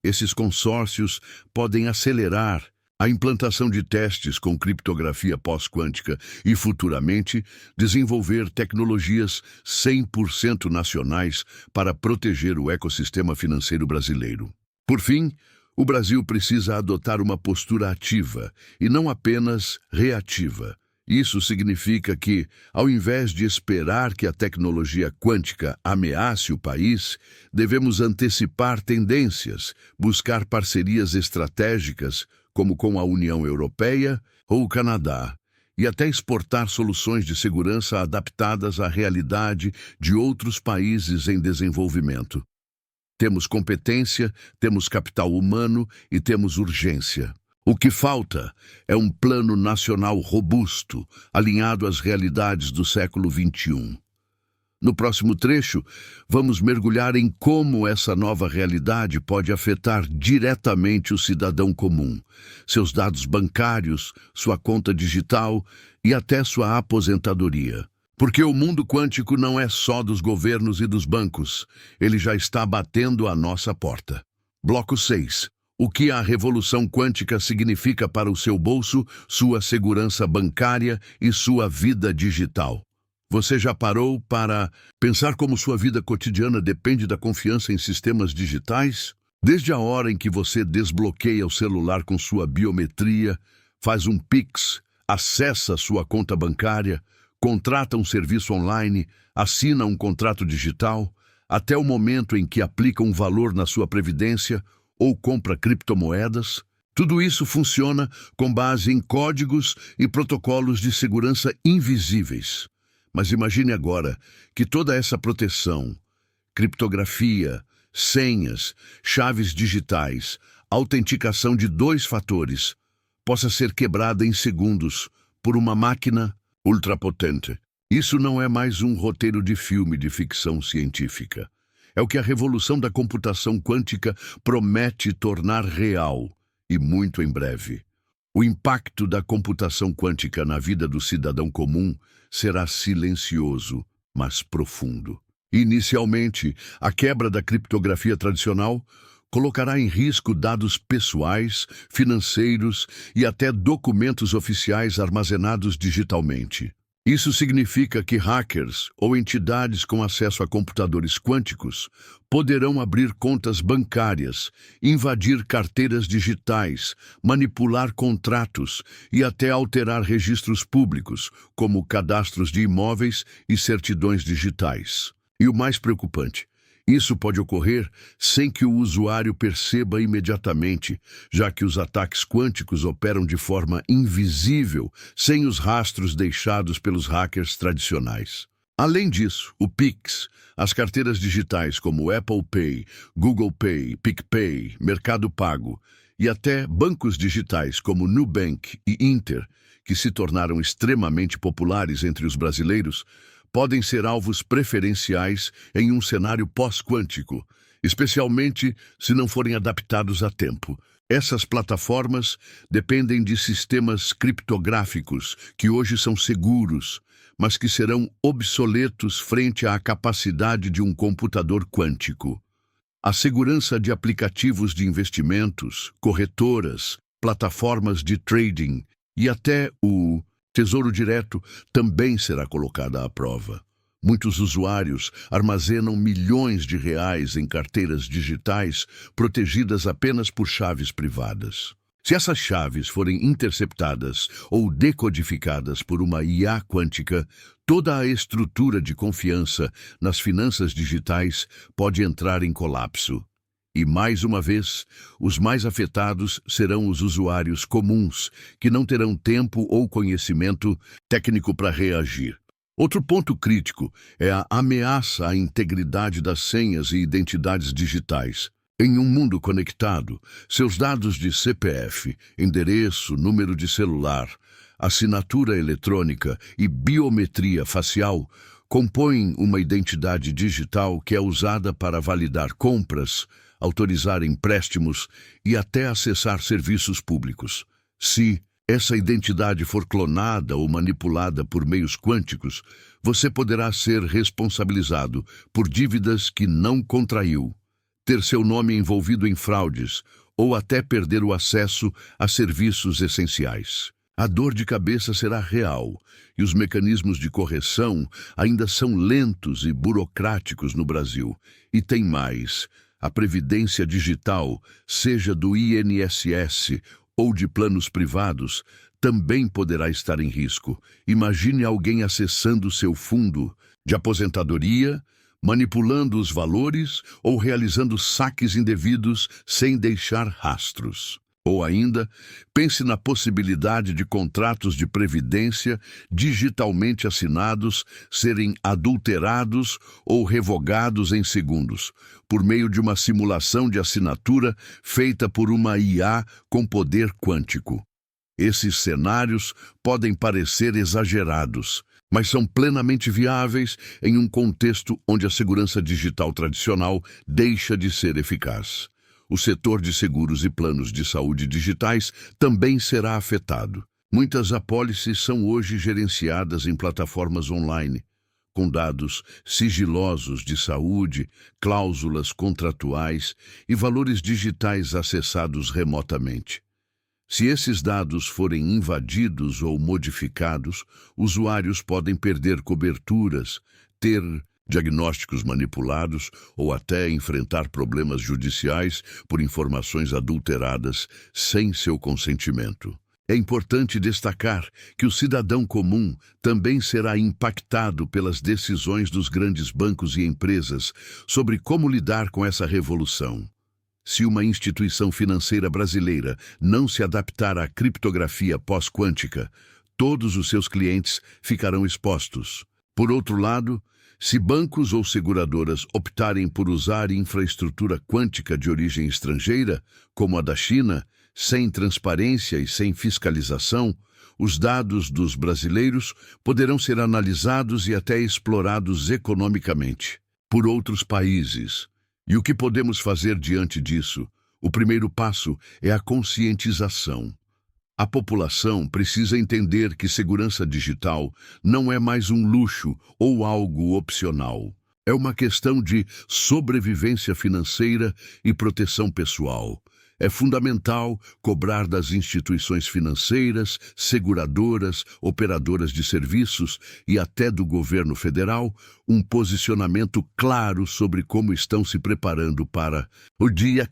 Esses consórcios podem acelerar a implantação de testes com criptografia pós-quântica e, futuramente, desenvolver tecnologias 100% nacionais para proteger o ecossistema financeiro brasileiro. Por fim, o Brasil precisa adotar uma postura ativa e não apenas reativa. Isso significa que, ao invés de esperar que a tecnologia quântica ameace o país, devemos antecipar tendências, buscar parcerias estratégicas, como com a União Europeia ou o Canadá, e até exportar soluções de segurança adaptadas à realidade de outros países em desenvolvimento. Temos competência, temos capital humano e temos urgência. O que falta é um plano nacional robusto, alinhado às realidades do século XXI. No próximo trecho, vamos mergulhar em como essa nova realidade pode afetar diretamente o cidadão comum, seus dados bancários, sua conta digital e até sua aposentadoria. Porque o mundo quântico não é só dos governos e dos bancos, ele já está batendo à nossa porta. Bloco 6. O que a revolução quântica significa para o seu bolso, sua segurança bancária e sua vida digital. Você já parou para pensar como sua vida cotidiana depende da confiança em sistemas digitais? Desde a hora em que você desbloqueia o celular com sua biometria, faz um Pix, acessa sua conta bancária, contrata um serviço online, assina um contrato digital, até o momento em que aplica um valor na sua previdência ou compra criptomoedas, tudo isso funciona com base em códigos e protocolos de segurança invisíveis. Mas imagine agora que toda essa proteção, criptografia, senhas, chaves digitais, autenticação de 2 fatores, possa ser quebrada em segundos por uma máquina ultrapotente. Isso não é mais um roteiro de filme de ficção científica. É o que a revolução da computação quântica promete tornar real, e muito em breve. O impacto da computação quântica na vida do cidadão comum será silencioso, mas profundo. Inicialmente, a quebra da criptografia tradicional colocará em risco dados pessoais, financeiros e até documentos oficiais armazenados digitalmente. Isso significa que hackers ou entidades com acesso a computadores quânticos poderão abrir contas bancárias, invadir carteiras digitais, manipular contratos e até alterar registros públicos, como cadastros de imóveis e certidões digitais. E o mais preocupante, isso pode ocorrer sem que o usuário perceba imediatamente, já que os ataques quânticos operam de forma invisível, sem os rastros deixados pelos hackers tradicionais. Além disso, o Pix, as carteiras digitais como Apple Pay, Google Pay, PicPay, Mercado Pago e até bancos digitais como Nubank e Inter, que se tornaram extremamente populares entre os brasileiros, podem ser alvos preferenciais em um cenário pós-quântico, especialmente se não forem adaptados a tempo. Essas plataformas dependem de sistemas criptográficos que hoje são seguros, mas que serão obsoletos frente à capacidade de um computador quântico. A segurança de aplicativos de investimentos, corretoras, plataformas de trading e até o Tesouro Direto também será colocada à prova. Muitos usuários armazenam milhões de reais em carteiras digitais protegidas apenas por chaves privadas. Se essas chaves forem interceptadas ou decodificadas por uma IA quântica, toda a estrutura de confiança nas finanças digitais pode entrar em colapso. E, mais uma vez, os mais afetados serão os usuários comuns, que não terão tempo ou conhecimento técnico para reagir. Outro ponto crítico é a ameaça à integridade das senhas e identidades digitais. Em um mundo conectado, seus dados de CPF, endereço, número de celular, assinatura eletrônica e biometria facial compõem uma identidade digital que é usada para validar compras, autorizar empréstimos e até acessar serviços públicos. Se essa identidade for clonada ou manipulada por meios quânticos, você poderá ser responsabilizado por dívidas que não contraiu, ter seu nome envolvido em fraudes ou até perder o acesso a serviços essenciais. A dor de cabeça será real e os mecanismos de correção ainda são lentos e burocráticos no Brasil. E tem mais. A previdência digital, seja do INSS ou de planos privados, também poderá estar em risco. Imagine alguém acessando seu fundo de aposentadoria, manipulando os valores ou realizando saques indevidos sem deixar rastros. Ou ainda, pense na possibilidade de contratos de previdência digitalmente assinados serem adulterados ou revogados em segundos, por meio de uma simulação de assinatura feita por uma IA com poder quântico. Esses cenários podem parecer exagerados, mas são plenamente viáveis em um contexto onde a segurança digital tradicional deixa de ser eficaz. O setor de seguros e planos de saúde digitais também será afetado. Muitas apólices são hoje gerenciadas em plataformas online, com dados sigilosos de saúde, cláusulas contratuais e valores digitais acessados remotamente. Se esses dados forem invadidos ou modificados, usuários podem perder coberturas, ter diagnósticos manipulados ou até enfrentar problemas judiciais por informações adulteradas sem seu consentimento. É importante destacar que o cidadão comum também será impactado pelas decisões dos grandes bancos e empresas sobre como lidar com essa revolução. Se uma instituição financeira brasileira não se adaptar à criptografia pós-quântica, todos os seus clientes ficarão expostos. Por outro lado, se bancos ou seguradoras optarem por usar infraestrutura quântica de origem estrangeira, como a da China, sem transparência e sem fiscalização, os dados dos brasileiros poderão ser analisados e até explorados economicamente por outros países. E o que podemos fazer diante disso? O primeiro passo é a conscientização. A população precisa entender que segurança digital não é mais um luxo ou algo opcional. É uma questão de sobrevivência financeira e proteção pessoal. É fundamental cobrar das instituições financeiras, seguradoras, operadoras de serviços e até do governo federal um posicionamento claro sobre como estão se preparando para o dia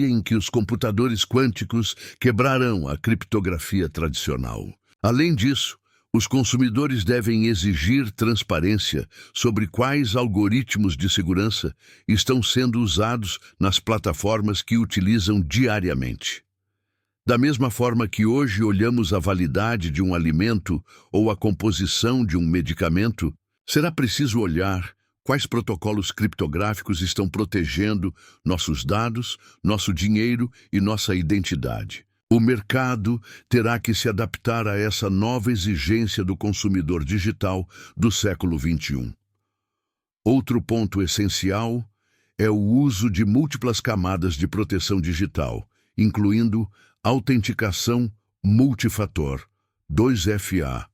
em que os computadores quânticos quebrarão a criptografia tradicional. Além disso, os consumidores devem exigir transparência sobre quais algoritmos de segurança estão sendo usados nas plataformas que utilizam diariamente. Da mesma forma que hoje olhamos a validade de um alimento ou a composição de um medicamento, será preciso olhar quais protocolos criptográficos estão protegendo nossos dados, nosso dinheiro e nossa identidade. O mercado terá que se adaptar a essa nova exigência do consumidor digital do século XXI. Outro ponto essencial é o uso de múltiplas camadas de proteção digital, incluindo autenticação multifator, 2FA,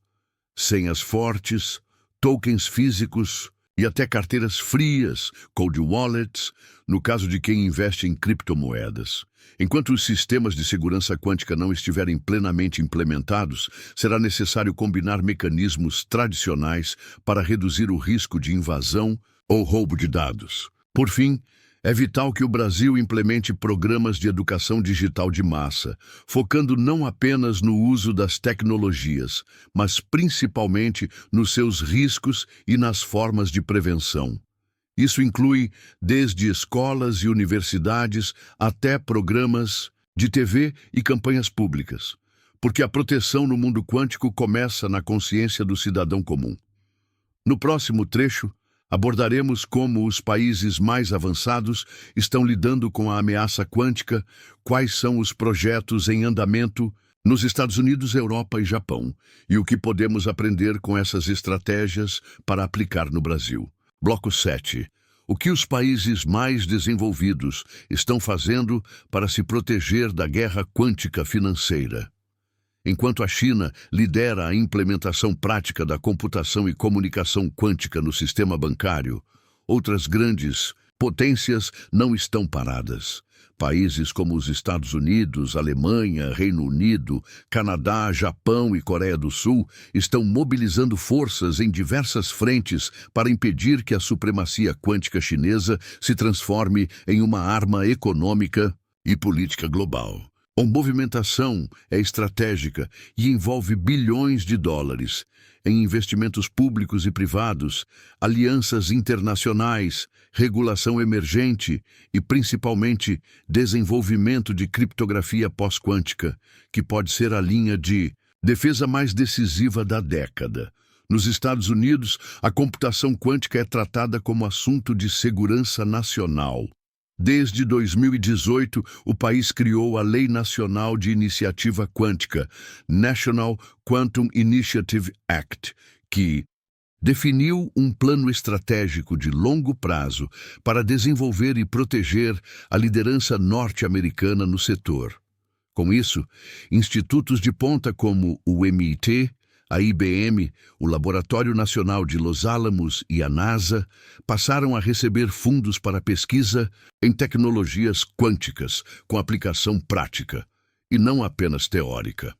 senhas fortes, tokens físicos e até carteiras frias, cold wallets, no caso de quem investe em criptomoedas. Enquanto os sistemas de segurança quântica não estiverem plenamente implementados, será necessário combinar mecanismos tradicionais para reduzir o risco de invasão ou roubo de dados. Por fim, é vital que o Brasil implemente programas de educação digital de massa, focando não apenas no uso das tecnologias, mas principalmente nos seus riscos e nas formas de prevenção. Isso inclui desde escolas e universidades até programas de TV e campanhas públicas, porque a proteção no mundo quântico começa na consciência do cidadão comum. No próximo trecho, abordaremos como os países mais avançados estão lidando com a ameaça quântica, quais são os projetos em andamento nos Estados Unidos, Europa e Japão, e o que podemos aprender com essas estratégias para aplicar no Brasil. Bloco 7. O que os países mais desenvolvidos estão fazendo para se proteger da guerra quântica financeira? Enquanto a China lidera a implementação prática da computação e comunicação quântica no sistema bancário, outras grandes potências não estão paradas. Países como os Estados Unidos, Alemanha, Reino Unido, Canadá, Japão e Coreia do Sul estão mobilizando forças em diversas frentes para impedir que a supremacia quântica chinesa se transforme em uma arma econômica e política global. A movimentação é estratégica e envolve bilhões de dólares em investimentos públicos e privados, alianças internacionais, regulação emergente e, principalmente, desenvolvimento de criptografia pós-quântica, que pode ser a linha de defesa mais decisiva da década. Nos Estados Unidos, a computação quântica é tratada como assunto de segurança nacional. Desde 2018, o país criou a Lei Nacional de Iniciativa Quântica, National Quantum Initiative Act, que definiu um plano estratégico de longo prazo para desenvolver e proteger a liderança norte-americana no setor. Com isso, institutos de ponta como o MIT, a IBM, o Laboratório Nacional de Los Alamos e a NASA passaram a receber fundos para pesquisa em tecnologias quânticas com aplicação prática. e não apenas teórica.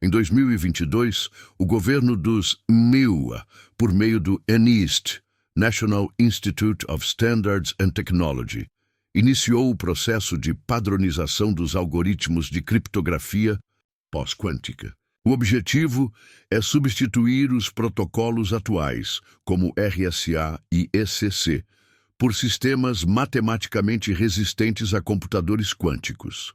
Em 2022, o governo dos NIST, por meio do NIST, National Institute of Standards and Technology, iniciou o processo de padronização dos algoritmos de criptografia pós-quântica. O objetivo é substituir os protocolos atuais, como RSA e ECC, por sistemas matematicamente resistentes a computadores quânticos.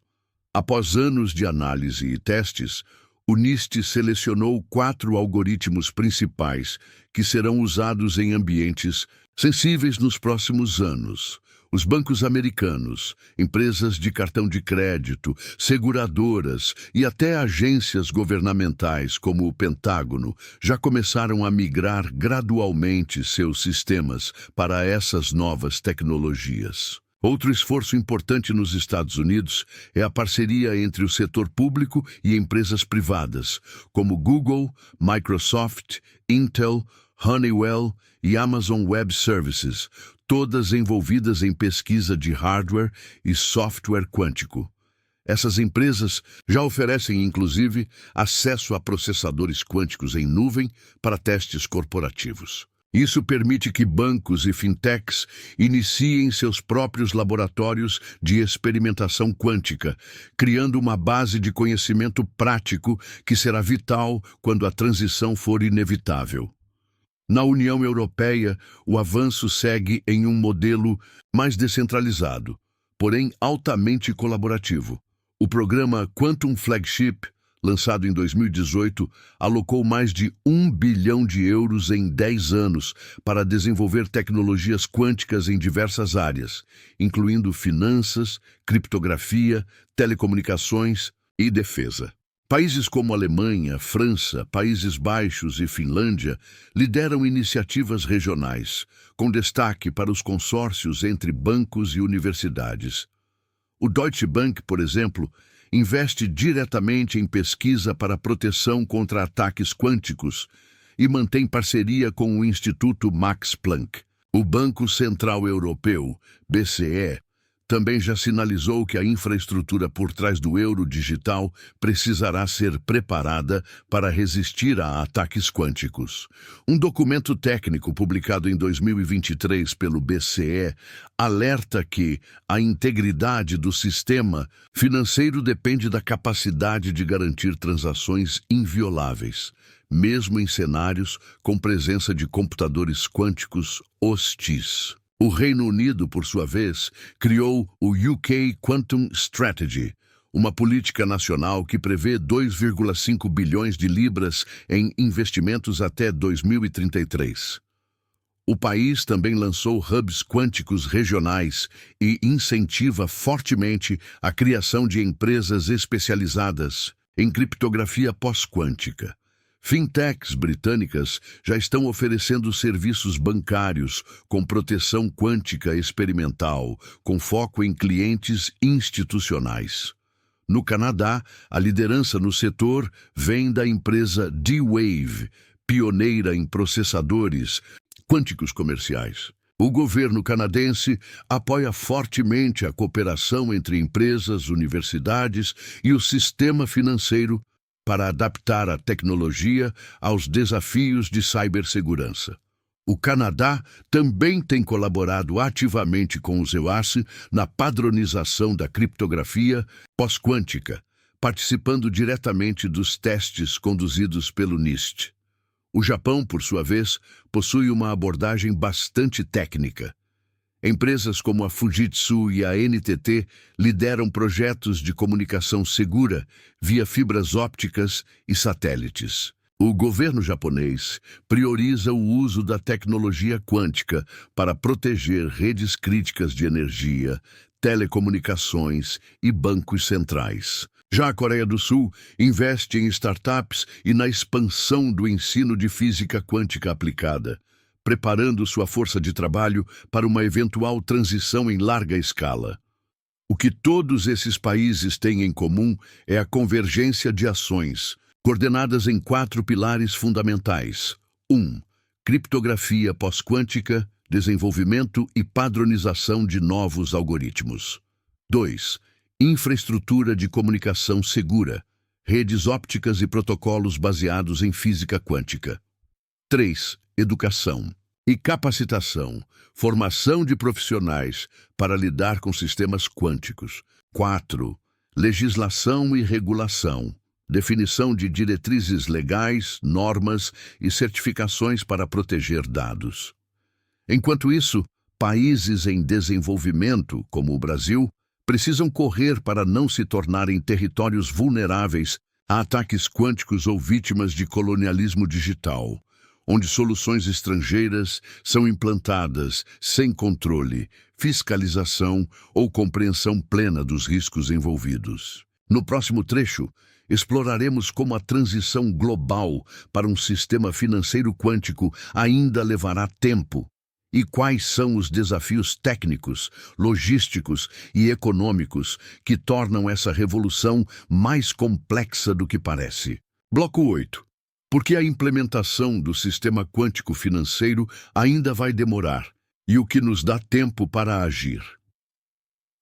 Após anos de análise e testes, o NIST selecionou 4 algoritmos principais que serão usados em ambientes sensíveis nos próximos anos. Os bancos americanos, empresas de cartão de crédito, seguradoras e até agências governamentais como o Pentágono já começaram a migrar gradualmente seus sistemas para essas novas tecnologias. Outro esforço importante nos Estados Unidos é a parceria entre o setor público e empresas privadas, como Google, Microsoft, Intel, Honeywell e Amazon Web Services, todas envolvidas em pesquisa de hardware e software quântico. Essas empresas já oferecem, inclusive, acesso a processadores quânticos em nuvem para testes corporativos. Isso permite que bancos e fintechs iniciem seus próprios laboratórios de experimentação quântica, criando uma base de conhecimento prático que será vital quando a transição for inevitável. Na União Europeia, o avanço segue em um modelo mais descentralizado, porém altamente colaborativo. O programa Quantum Flagship, lançado em 2018, alocou mais de 1 bilhão de euros em 10 anos para desenvolver tecnologias quânticas em diversas áreas, incluindo finanças, criptografia, telecomunicações e defesa. Países como Alemanha, França, Países Baixos e Finlândia lideram iniciativas regionais, com destaque para os consórcios entre bancos e universidades. O Deutsche Bank, por exemplo, investe diretamente em pesquisa para proteção contra ataques quânticos e mantém parceria com o Instituto Max Planck. O Banco Central Europeu, BCE, também já sinalizou que a infraestrutura por trás do euro digital precisará ser preparada para resistir a ataques quânticos. Um documento técnico publicado em 2023 pelo BCE alerta que a integridade do sistema financeiro depende da capacidade de garantir transações invioláveis, mesmo em cenários com presença de computadores quânticos hostis. O Reino Unido, por sua vez, criou o UK Quantum Strategy, uma política nacional que prevê 2,5 bilhões de libras em investimentos até 2033. O país também lançou hubs quânticos regionais e incentiva fortemente a criação de empresas especializadas em criptografia pós-quântica. Fintechs britânicas já estão oferecendo serviços bancários com proteção quântica experimental, com foco em clientes institucionais. No Canadá, a liderança no setor vem da empresa D-Wave, pioneira em processadores quânticos comerciais. O governo canadense apoia fortemente a cooperação entre empresas, universidades e o sistema financeiro para adaptar a tecnologia aos desafios de cibersegurança. O Canadá também tem colaborado ativamente com o EUAS na padronização da criptografia pós-quântica, participando diretamente dos testes conduzidos pelo NIST. O Japão, por sua vez, possui uma abordagem bastante técnica. Empresas como a Fujitsu e a NTT lideram projetos de comunicação segura via fibras ópticas e satélites. O governo japonês prioriza o uso da tecnologia quântica para proteger redes críticas de energia, telecomunicações e bancos centrais. Já a Coreia do Sul investe em startups e na expansão do ensino de física quântica aplicada, preparando sua força de trabalho para uma eventual transição em larga escala. O que todos esses países têm em comum é a convergência de ações, coordenadas em 4 pilares fundamentais. 1. Criptografia pós-quântica, desenvolvimento e padronização de novos algoritmos. 2. Infraestrutura de comunicação segura, redes ópticas e protocolos baseados em física quântica. 3. Educação e capacitação, formação de profissionais para lidar com sistemas quânticos. 4. Legislação e regulação, definição de diretrizes legais, normas e certificações para proteger dados. Enquanto isso, países em desenvolvimento, como o Brasil, precisam correr para não se tornarem territórios vulneráveis a ataques quânticos ou vítimas de colonialismo digital, onde soluções estrangeiras são implantadas sem controle, fiscalização ou compreensão plena dos riscos envolvidos. No próximo trecho, exploraremos como a transição global para um sistema financeiro quântico ainda levará tempo e quais são os desafios técnicos, logísticos e econômicos que tornam essa revolução mais complexa do que parece. Bloco 8. Por que a implementação do sistema quântico financeiro ainda vai demorar e o que nos dá tempo para agir?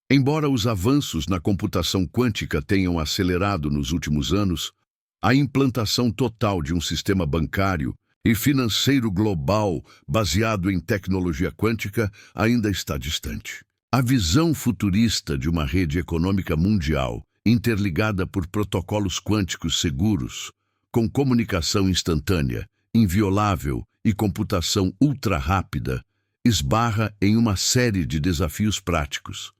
Embora os avanços na computação quântica tenham acelerado nos últimos anos, a implantação total de um sistema bancário e financeiro global baseado em tecnologia quântica ainda está distante. A visão futurista de uma rede econômica mundial, interligada por protocolos quânticos seguros, com comunicação instantânea, inviolável e computação ultra-rápida, esbarra em uma série de desafios práticos.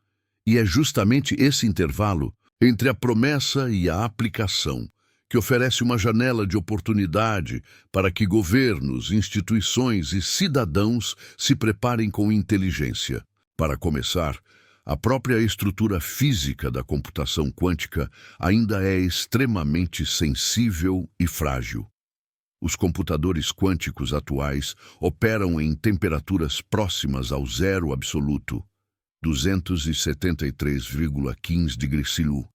E é justamente esse intervalo entre a promessa e a aplicação que oferece uma janela de oportunidade para que governos, instituições e cidadãos se preparem com inteligência. Para começar, a própria estrutura física da computação quântica ainda é extremamente sensível e frágil. Os computadores quânticos atuais operam em temperaturas próximas ao zero absoluto, 273,15 degrees Celsius,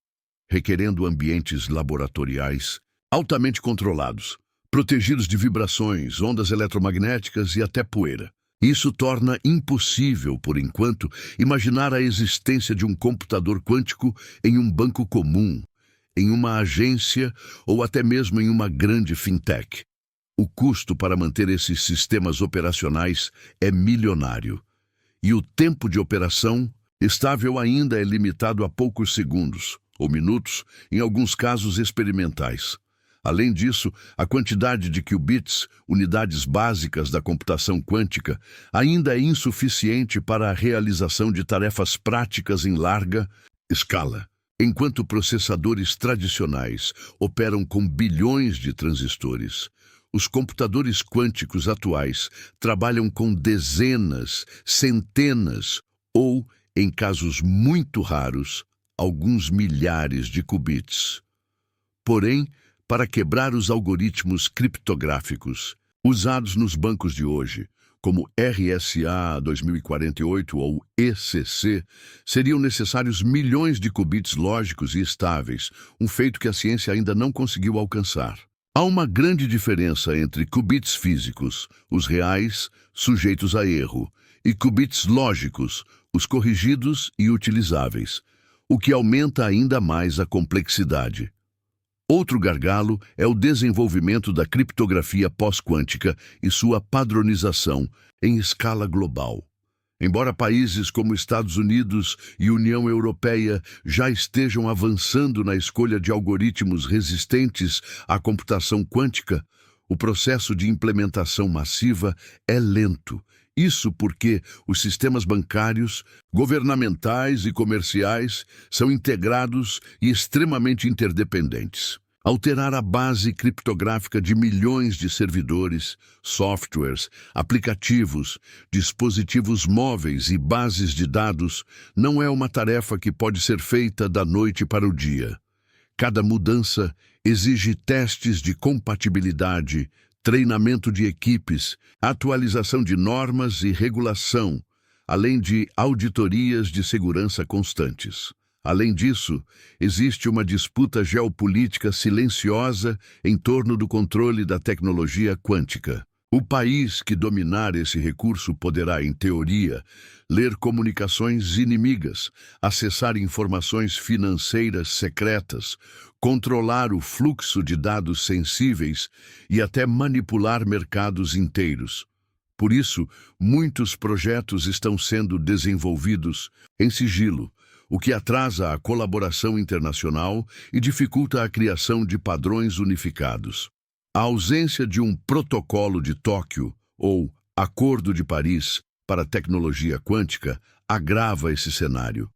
requerendo ambientes laboratoriais altamente controlados, protegidos de vibrações, ondas eletromagnéticas e até poeira. Isso torna impossível, por enquanto, imaginar a existência de um computador quântico em um banco comum, em uma agência ou até mesmo em uma grande fintech. O custo para manter esses sistemas operacionais é milionário, e o tempo de operação estável ainda é limitado a poucos segundos ou minutos, em alguns casos experimentais. Além disso, a quantidade de qubits, unidades básicas da computação quântica, ainda é insuficiente para a realização de tarefas práticas em larga escala, enquanto processadores tradicionais operam com bilhões de transistores. Os computadores quânticos atuais trabalham com dezenas, centenas ou, em casos muito raros, alguns milhares de qubits. Porém, para quebrar os algoritmos criptográficos usados nos bancos de hoje, como RSA 2048 ou ECC, seriam necessários milhões de qubits lógicos e estáveis, um feito que a ciência ainda não conseguiu alcançar. Há uma grande diferença entre qubits físicos, os reais, sujeitos a erro, e qubits lógicos, os corrigidos e utilizáveis, o que aumenta ainda mais a complexidade. Outro gargalo é o desenvolvimento da criptografia pós-quântica e sua padronização em escala global. Embora países como Estados Unidos e União Europeia já estejam avançando na escolha de algoritmos resistentes à computação quântica, o processo de implementação massiva é lento. Isso porque os sistemas bancários, governamentais e comerciais são integrados e extremamente interdependentes. Alterar a base criptográfica de milhões de servidores, softwares, aplicativos, dispositivos móveis e bases de dados não é uma tarefa que pode ser feita da noite para o dia. Cada mudança exige testes de compatibilidade, treinamento de equipes, atualização de normas e regulação, além de auditorias de segurança constantes. Além disso, existe uma disputa geopolítica silenciosa em torno do controle da tecnologia quântica. O país que dominar esse recurso poderá, em teoria, ler comunicações inimigas, acessar informações financeiras secretas, controlar o fluxo de dados sensíveis e até manipular mercados inteiros. Por isso, muitos projetos estão sendo desenvolvidos em sigilo, o que atrasa a colaboração internacional e dificulta a criação de padrões unificados. A ausência de um protocolo de Tóquio, ou Acordo de Paris, para a tecnologia quântica, agrava esse cenário.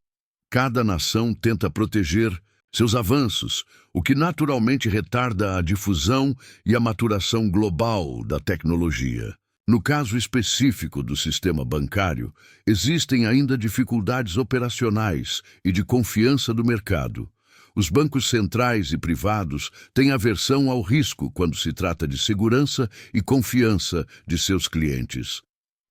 Cada nação tenta proteger seus avanços, o que naturalmente retarda a difusão e a maturação global da tecnologia. No caso específico do sistema bancário, existem ainda dificuldades operacionais e de confiança do mercado. Os bancos centrais e privados têm aversão ao risco quando se trata de segurança e confiança de seus clientes.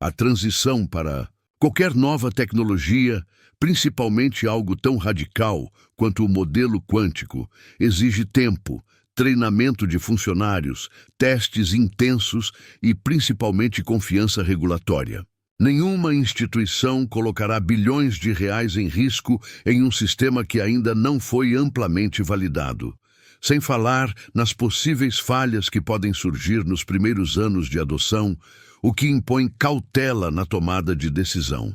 A transição para qualquer nova tecnologia, principalmente algo tão radical quanto o modelo quântico, exige tempo, treinamento de funcionários, testes intensos e principalmente confiança regulatória. Nenhuma instituição colocará bilhões de reais em risco em um sistema que ainda não foi amplamente validado, sem falar nas possíveis falhas que podem surgir nos primeiros anos de adoção, o que impõe cautela na tomada de decisão.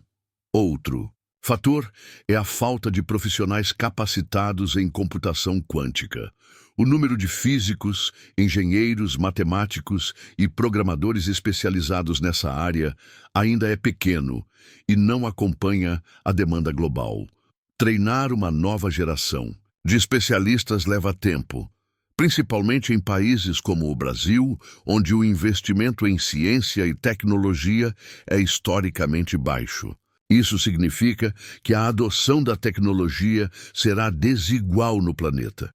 Outro fator é a falta de profissionais capacitados em computação quântica. O número de físicos, engenheiros, matemáticos e programadores especializados nessa área ainda é pequeno e não acompanha a demanda global. Treinar uma nova geração de especialistas leva tempo, principalmente em países como o Brasil, onde o investimento em ciência e tecnologia é historicamente baixo. Isso significa que a adoção da tecnologia será desigual no planeta,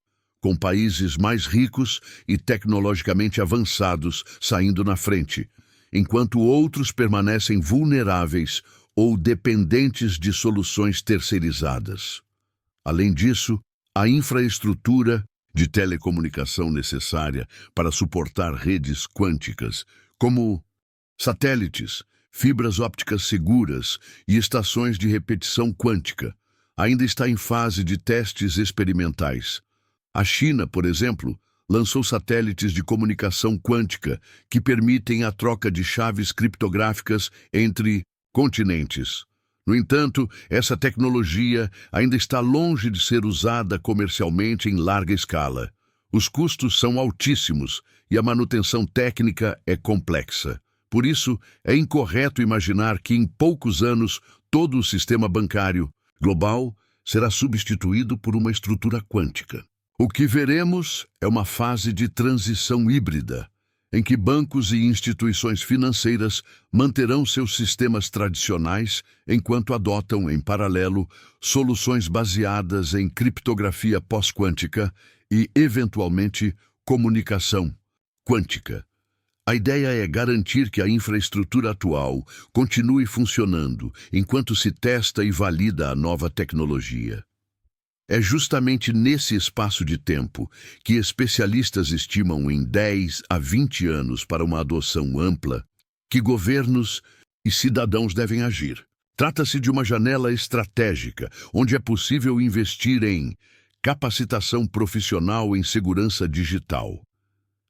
com países mais ricos e tecnologicamente avançados saindo na frente, enquanto outros permanecem vulneráveis ou dependentes de soluções terceirizadas. Além disso, a infraestrutura de telecomunicação necessária para suportar redes quânticas, como satélites, fibras ópticas seguras e estações de repetição quântica, ainda está em fase de testes experimentais. A China, por exemplo, lançou satélites de comunicação quântica que permitem a troca de chaves criptográficas entre continentes. No entanto, essa tecnologia ainda está longe de ser usada comercialmente em larga escala. Os custos são altíssimos e a manutenção técnica é complexa. Por isso, é incorreto imaginar que em poucos anos todo o sistema bancário global será substituído por uma estrutura quântica. O que veremos é uma fase de transição híbrida, em que bancos e instituições financeiras manterão seus sistemas tradicionais enquanto adotam, em paralelo, soluções baseadas em criptografia pós-quântica e, eventualmente, comunicação quântica. A ideia é garantir que a infraestrutura atual continue funcionando enquanto se testa e valida a nova tecnologia. É justamente nesse espaço de tempo que especialistas estimam em 10 a 20 anos para uma adoção ampla que governos e cidadãos devem agir. Trata-se de uma janela estratégica onde é possível investir em capacitação profissional em segurança digital,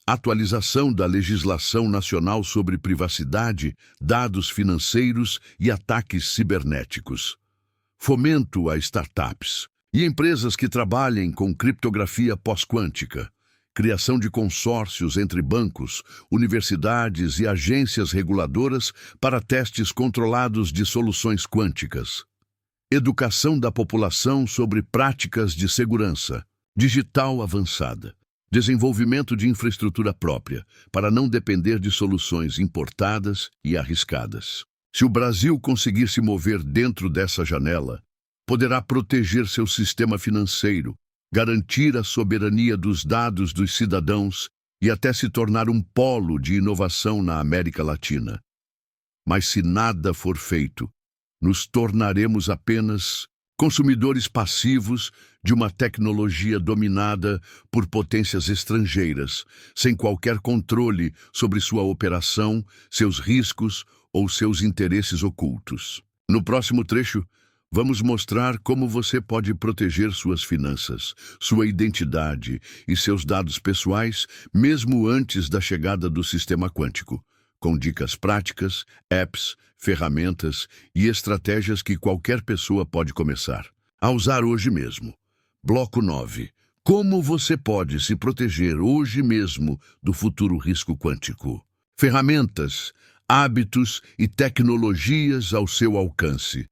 atualização da legislação nacional sobre privacidade, dados financeiros e ataques cibernéticos, fomento a startups e empresas que trabalhem com criptografia pós-quântica, criação de consórcios entre bancos, universidades e agências reguladoras para testes controlados de soluções quânticas, educação da população sobre práticas de segurança digital avançada, desenvolvimento de infraestrutura própria para não depender de soluções importadas e arriscadas. Se o Brasil conseguir se mover dentro dessa janela, poderá proteger seu sistema financeiro, garantir a soberania dos dados dos cidadãos e até se tornar um polo de inovação na América Latina. Mas se nada for feito, nos tornaremos apenas consumidores passivos de uma tecnologia dominada por potências estrangeiras, sem qualquer controle sobre sua operação, seus riscos ou seus interesses ocultos. No próximo trecho, vamos mostrar como você pode proteger suas finanças, sua identidade e seus dados pessoais, mesmo antes da chegada do sistema quântico, com dicas práticas, apps, ferramentas e estratégias que qualquer pessoa pode começar a usar hoje mesmo. Bloco 9. Como você pode se proteger hoje mesmo do futuro risco quântico? Ferramentas, hábitos e tecnologias ao seu alcance.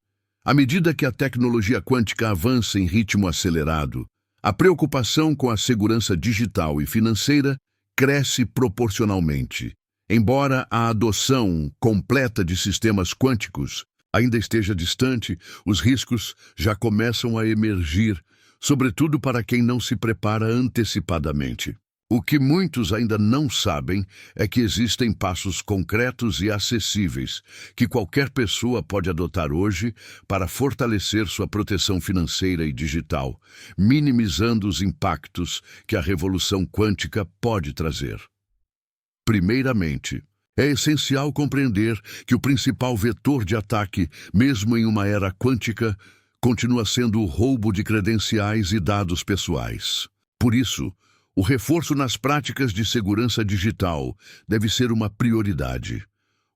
À medida que a tecnologia quântica avança em ritmo acelerado, a preocupação com a segurança digital e financeira cresce proporcionalmente. Embora a adoção completa de sistemas quânticos ainda esteja distante, os riscos já começam a emergir, sobretudo para quem não se prepara antecipadamente. O que muitos ainda não sabem é que existem passos concretos e acessíveis que qualquer pessoa pode adotar hoje para fortalecer sua proteção financeira e digital, minimizando os impactos que a revolução quântica pode trazer. Primeiramente, é essencial compreender que o principal vetor de ataque, mesmo em uma era quântica, continua sendo o roubo de credenciais e dados pessoais. Por isso, o reforço nas práticas de segurança digital deve ser uma prioridade.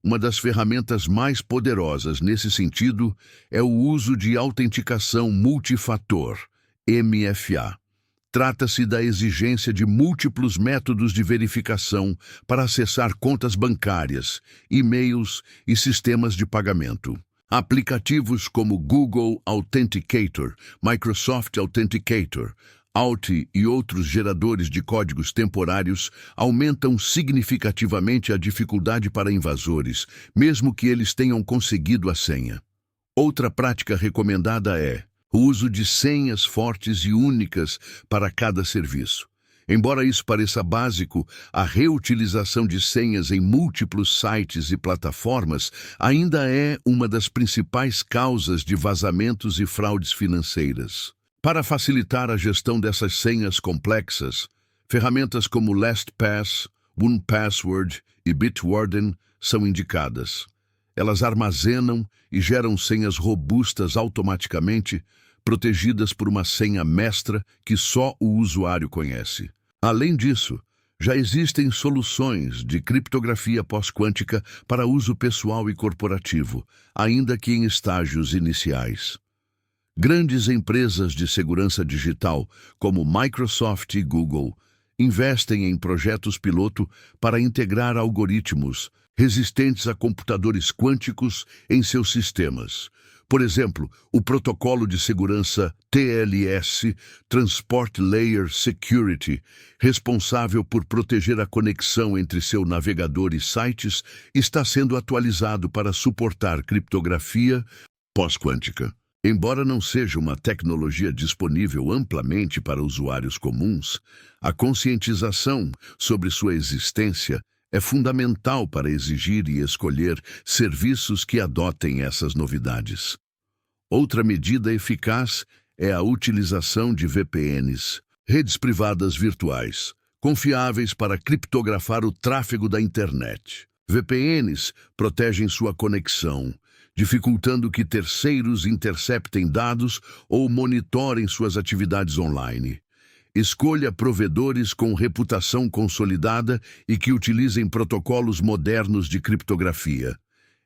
Uma das ferramentas mais poderosas nesse sentido é o uso de autenticação multifator, MFA. Trata-se da exigência de múltiplos métodos de verificação para acessar contas bancárias, e-mails e sistemas de pagamento. Aplicativos como Google Authenticator, Microsoft Authenticator, Authy e outros geradores de códigos temporários aumentam significativamente a dificuldade para invasores, mesmo que eles tenham conseguido a senha. Outra prática recomendada é o uso de senhas fortes e únicas para cada serviço. Embora isso pareça básico, a reutilização de senhas em múltiplos sites e plataformas ainda é uma das principais causas de vazamentos e fraudes financeiras. Para facilitar a gestão dessas senhas complexas, ferramentas como LastPass, 1Password e Bitwarden são indicadas. Elas armazenam e geram senhas robustas automaticamente, protegidas por uma senha mestra que só o usuário conhece. Além disso, já existem soluções de criptografia pós-quântica para uso pessoal e corporativo, ainda que em estágios iniciais. Grandes empresas de segurança digital, como Microsoft e Google, investem em projetos piloto para integrar algoritmos resistentes a computadores quânticos em seus sistemas. Por exemplo, o protocolo de segurança TLS, Transport Layer Security, responsável por proteger a conexão entre seu navegador e sites, está sendo atualizado para suportar criptografia pós-quântica. Embora não seja uma tecnologia disponível amplamente para usuários comuns, a conscientização sobre sua existência é fundamental para exigir e escolher serviços que adotem essas novidades. Outra medida eficaz é a utilização de VPNs, redes privadas virtuais, confiáveis para criptografar o tráfego da internet. VPNs protegem sua conexão, dificultando que terceiros interceptem dados ou monitorem suas atividades online. Escolha provedores com reputação consolidada e que utilizem protocolos modernos de criptografia.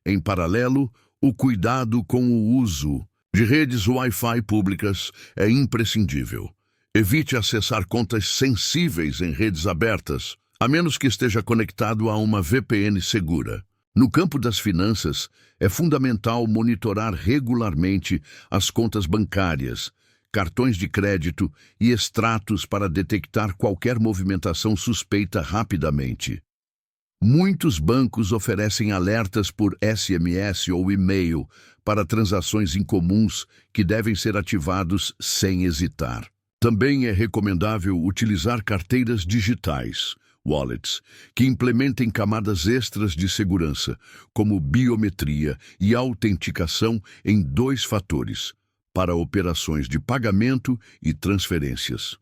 Em paralelo, o cuidado com o uso de redes Wi-Fi públicas é imprescindível. Evite acessar contas sensíveis em redes abertas, a menos que esteja conectado a uma VPN segura. No campo das finanças, é fundamental monitorar regularmente as contas bancárias, cartões de crédito e extratos para detectar qualquer movimentação suspeita rapidamente. Muitos bancos oferecem alertas por SMS ou e-mail para transações incomuns que devem ser ativados sem hesitar. Também é recomendável utilizar carteiras digitais, wallets, que implementem camadas extras de segurança, como biometria e autenticação em 2 fatores, para operações de pagamento e transferências.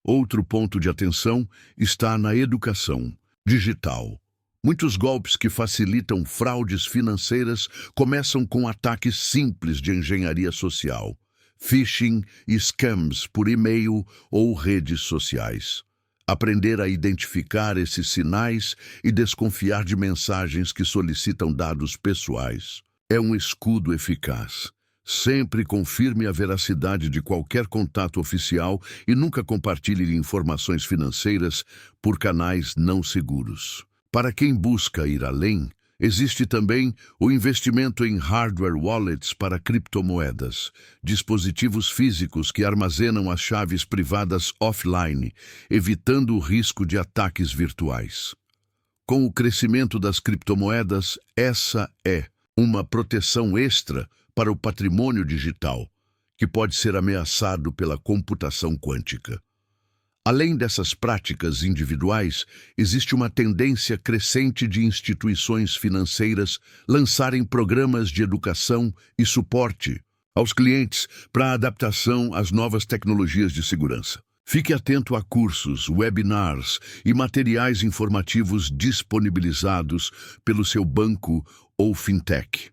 Outro ponto de atenção está na educação digital. Muitos golpes que facilitam fraudes financeiras começam com ataques simples de engenharia social, phishing e scams por e-mail ou redes sociais. Aprender a identificar esses sinais e desconfiar de mensagens que solicitam dados pessoais é um escudo eficaz. Sempre confirme a veracidade de qualquer contato oficial e nunca compartilhe informações financeiras por canais não seguros. Para quem busca ir além, existe também o investimento em hardware wallets para criptomoedas, dispositivos físicos que armazenam as chaves privadas offline, evitando o risco de ataques virtuais. Com o crescimento das criptomoedas, essa é uma proteção extra para o patrimônio digital, que pode ser ameaçado pela computação quântica. Além dessas práticas individuais, existe uma tendência crescente de instituições financeiras lançarem programas de educação e suporte aos clientes para adaptação às novas tecnologias de segurança. Fique atento a cursos, webinars e materiais informativos disponibilizados pelo seu banco ou fintech.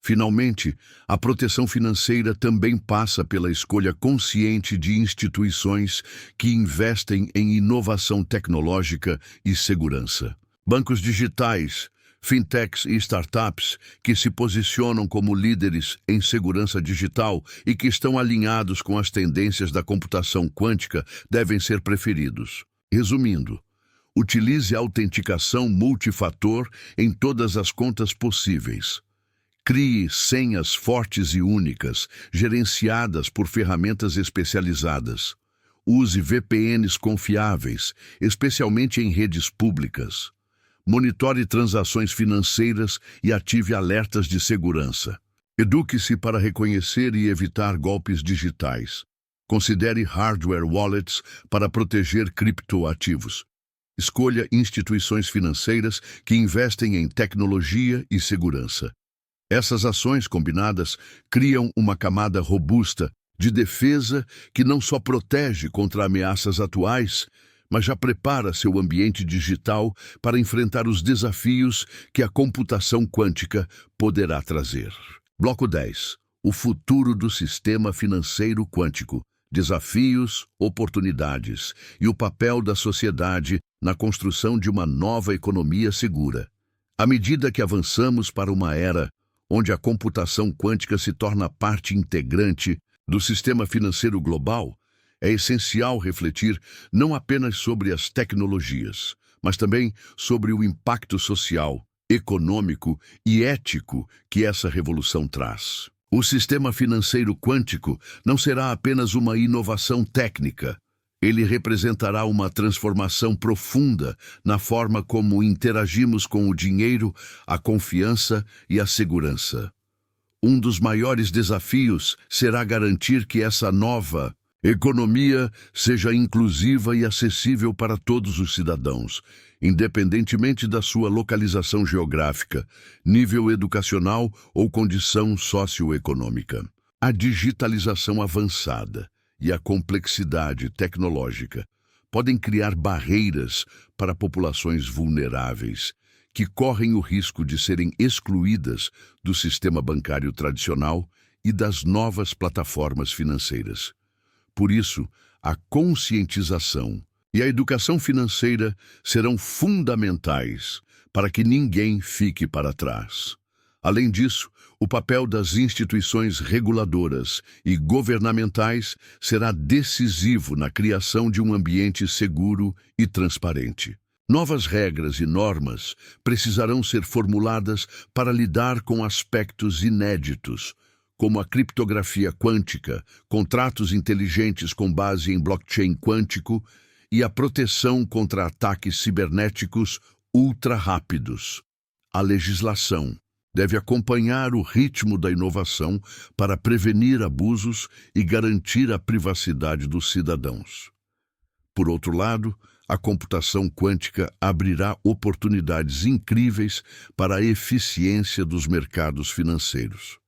Finalmente, a proteção financeira também passa pela escolha consciente de instituições que investem em inovação tecnológica e segurança. Bancos digitais, fintechs e startups que se posicionam como líderes em segurança digital e que estão alinhados com as tendências da computação quântica devem ser preferidos. Resumindo, utilize a autenticação multifator em todas as contas possíveis. Crie senhas fortes e únicas, gerenciadas por ferramentas especializadas. Use VPNs confiáveis, especialmente em redes públicas. Monitore transações financeiras e ative alertas de segurança. Eduque-se para reconhecer e evitar golpes digitais. Considere hardware wallets para proteger criptoativos. Escolha instituições financeiras que investem em tecnologia e segurança. Essas ações combinadas criam uma camada robusta de defesa que não só protege contra ameaças atuais, mas já prepara seu ambiente digital para enfrentar os desafios que a computação quântica poderá trazer. Bloco 10. O futuro do sistema financeiro quântico. Desafios, oportunidades e o papel da sociedade na construção de uma nova economia segura. À medida que avançamos para uma era onde a computação quântica se torna parte integrante do sistema financeiro global, é essencial refletir não apenas sobre as tecnologias, mas também sobre o impacto social, econômico e ético que essa revolução traz. O sistema financeiro quântico não será apenas uma inovação técnica. Ele representará uma transformação profunda na forma como interagimos com o dinheiro, a confiança e a segurança. Um dos maiores desafios será garantir que essa nova economia seja inclusiva e acessível para todos os cidadãos, independentemente da sua localização geográfica, nível educacional ou condição socioeconômica. A digitalização avançada e a complexidade tecnológica podem criar barreiras para populações vulneráveis, que correm o risco de serem excluídas do sistema bancário tradicional e das novas plataformas financeiras. Por isso, a conscientização e a educação financeira serão fundamentais para que ninguém fique para trás. Além disso, o papel das instituições reguladoras e governamentais será decisivo na criação de um ambiente seguro e transparente. Novas regras e normas precisarão ser formuladas para lidar com aspectos inéditos, como a criptografia quântica, contratos inteligentes com base em blockchain quântico e a proteção contra ataques cibernéticos ultra-rápidos. A legislação deve acompanhar o ritmo da inovação para prevenir abusos e garantir a privacidade dos cidadãos. Por outro lado, a computação quântica abrirá oportunidades incríveis para a eficiência dos mercados financeiros.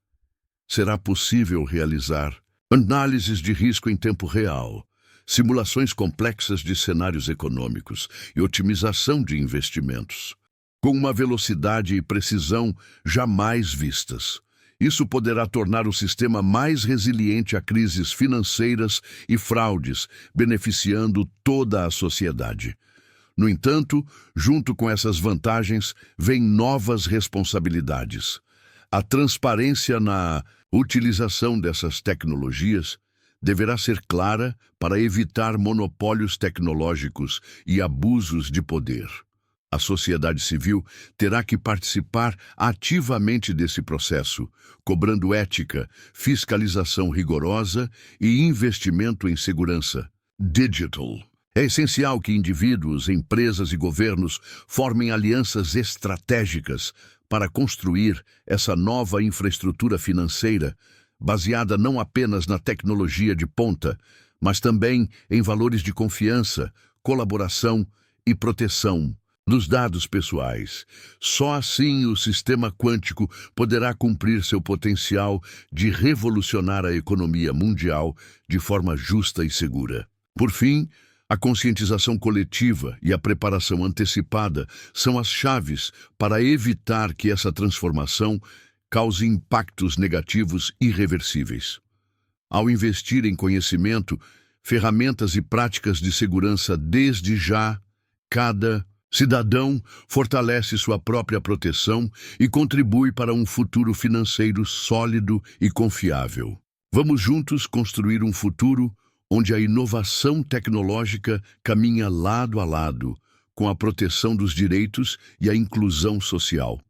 Será possível realizar Análises de risco em tempo real, simulações complexas de cenários econômicos e otimização de investimentos, com uma velocidade e precisão jamais vistas. Isso poderá tornar o sistema mais resiliente a crises financeiras e fraudes, beneficiando toda a sociedade. No entanto, junto com essas vantagens, vêm novas responsabilidades. A transparência na utilização dessas tecnologias deverá ser clara para evitar monopólios tecnológicos e abusos de poder. A sociedade civil terá que participar ativamente desse processo, cobrando ética, fiscalização rigorosa e investimento em segurança digital. É essencial que indivíduos, empresas e governos formem alianças estratégicas para construir essa nova infraestrutura financeira, baseada não apenas na tecnologia de ponta, mas também em valores de confiança, colaboração e proteção dos dados pessoais. Só assim o sistema quântico poderá cumprir seu potencial de revolucionar a economia mundial de forma justa e segura. Por fim, a conscientização coletiva e a preparação antecipada são as chaves para evitar que essa transformação cause impactos negativos irreversíveis. Ao investir em conhecimento, ferramentas e práticas de segurança desde já, cada cidadão fortalece sua própria proteção e contribui para um futuro financeiro sólido e confiável. Vamos juntos construir um futuro onde a inovação tecnológica caminha lado a lado com a proteção dos direitos e a inclusão social.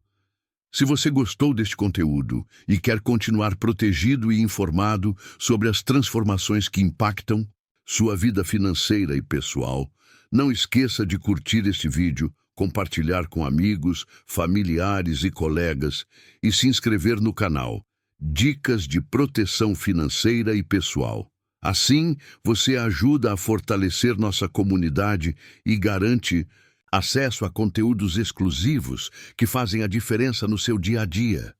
Se você gostou deste conteúdo e quer continuar protegido e informado sobre as transformações que impactam sua vida financeira e pessoal, não esqueça de curtir este vídeo, compartilhar com amigos, familiares e colegas e se inscrever no canal Dicas de Proteção Financeira e Pessoal. Assim, você ajuda a fortalecer nossa comunidade e garante acesso a conteúdos exclusivos que fazem a diferença no seu dia a dia.